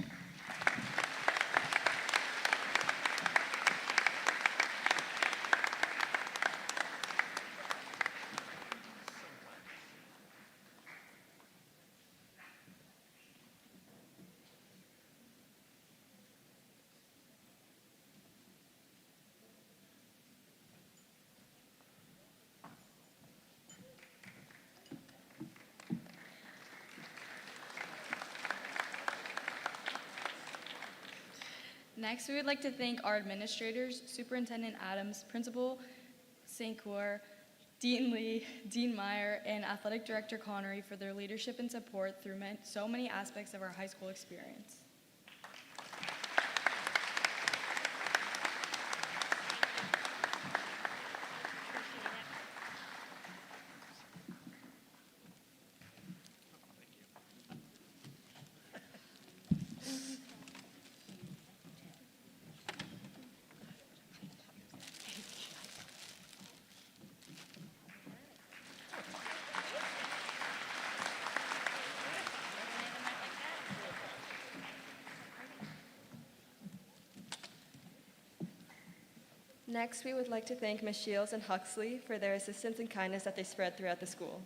Next, we would like to thank our administrators, Superintendent Adams, Principal St. Clair, Dean Lee, Dean Meyer, and Athletic Director Connery for their leadership and support through so many aspects of our high school experience. Next, we would like to thank Ms. Shields and Huxley for their assistance and kindness that they spread throughout the school.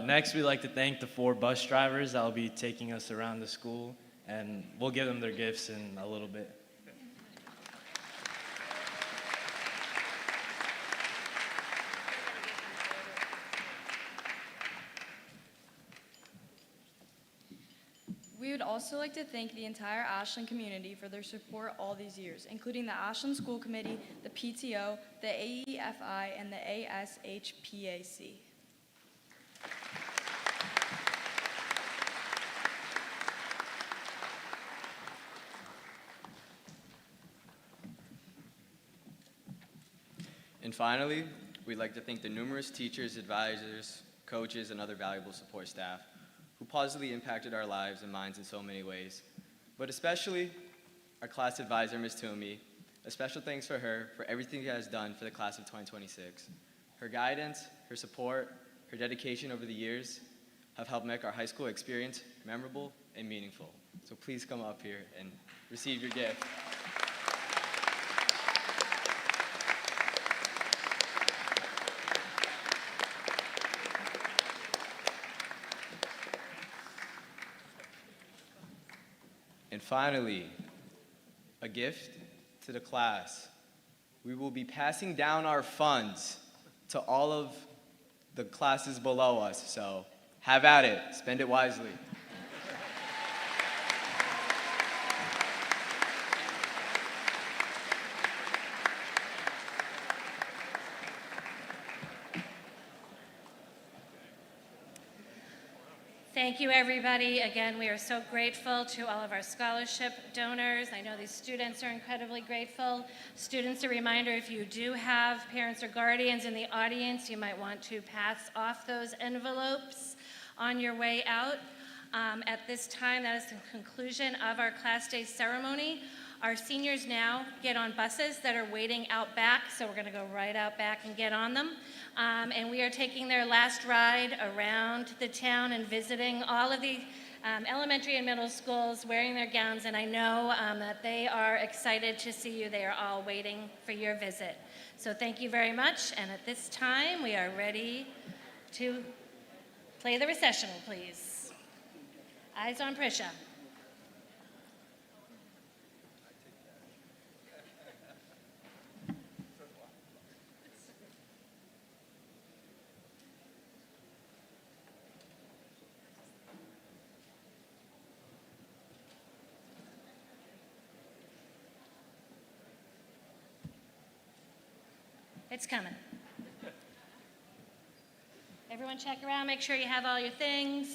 Next, we'd like to thank the 4 bus drivers that will be taking us around the school, and we'll give them their gifts in a little bit. We would also like to thank the entire Ashland community for their support all these years, including the Ashland School Committee, the PTO, the AEFI, and the ASHPAC. And finally, we'd like to thank the numerous teachers, advisors, coaches, and other valuable support staff who positively impacted our lives and minds in so many ways. But especially our class advisor, Ms. Toomey. A special thanks for her for everything she has done for the class of 2026. Her guidance, her support, her dedication over the years have helped make our high school experience memorable and meaningful. So please come up here and receive your gift. And finally, a gift to the class. We will be passing down our funds to all of the classes below us, so have at it, spend it wisely. Thank you, everybody. Again, we are so grateful to all of our scholarship donors. I know these students are incredibly grateful. Students, a reminder, if you do have parents or guardians in the audience, you might want to pass off those envelopes on your way out. At this time, that is the conclusion of our Class Day ceremony. Our seniors now get on buses that are waiting out back, so we're going to go right out back and get on them. And we are taking their last ride around the town and visiting all of the elementary and middle schools, wearing their gowns, and I know that they are excited to see you. They are all waiting for your visit. So thank you very much, and at this time, we are ready to play the recessional, please. Eyes on Prisha. It's coming. Everyone check around, make sure you have all your things.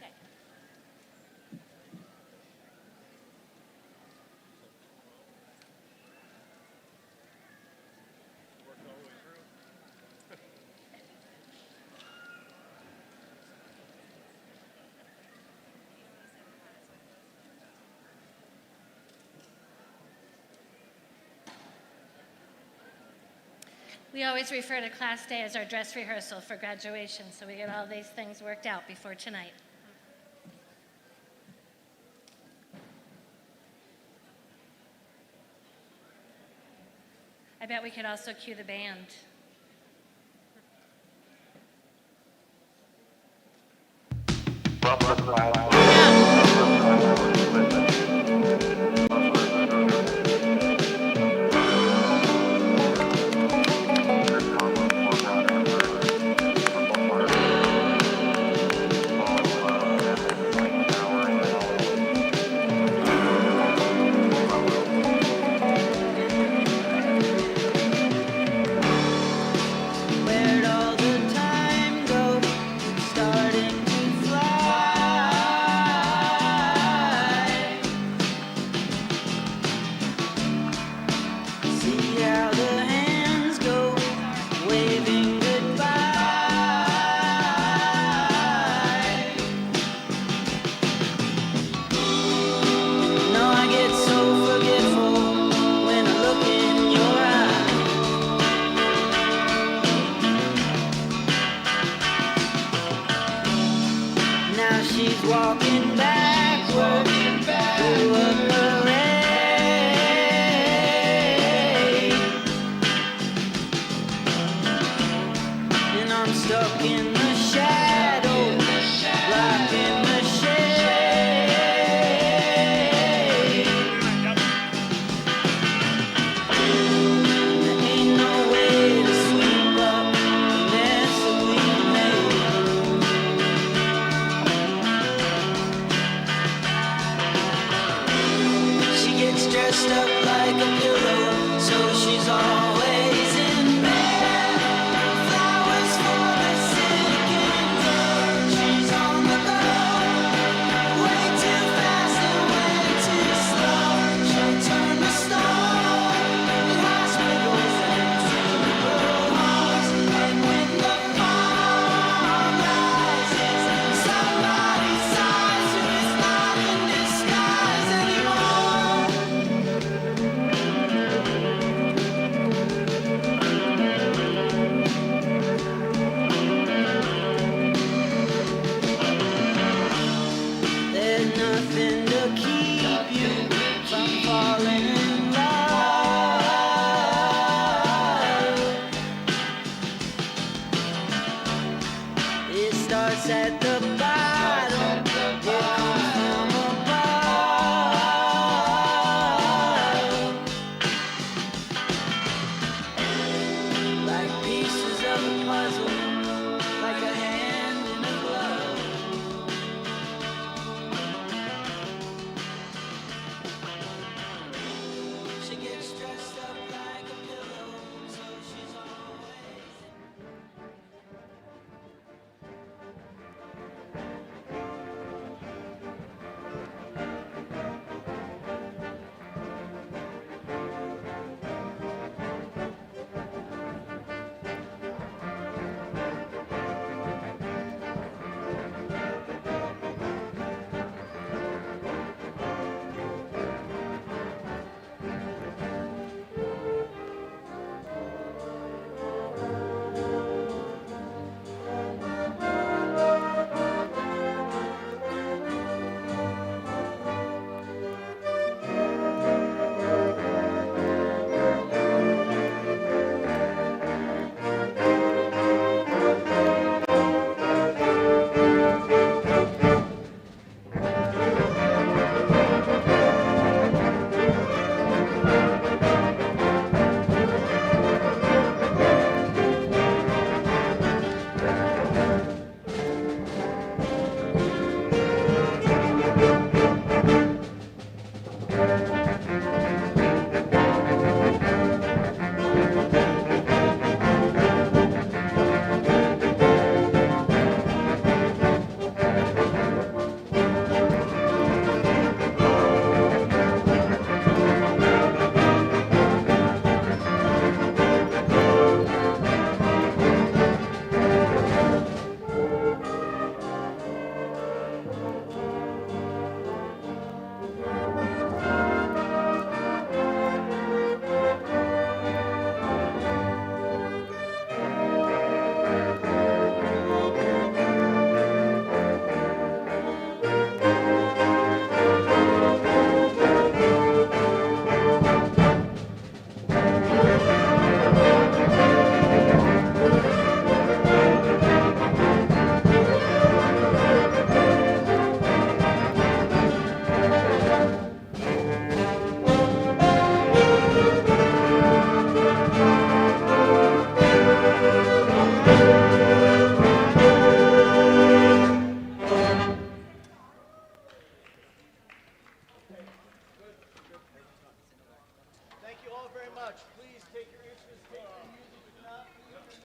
Okay. We always refer to Class Day as our dress rehearsal for graduation, so we get all these things worked out before tonight. I bet we could also cue the band. Where'd all the time go? Starting to fly. See how the hands go, waving goodbye. No, I get so forgetful when I look in your eyes. Now she's walking backward through a parade, and I'm stuck in the shadow, blocking the shade. starts at the bottom. It comes from above. Like pieces of a puzzle, like a hand in a glove. She gets dressed up like a pillow, so she's always. Thank you all very much. Please take your interest, take your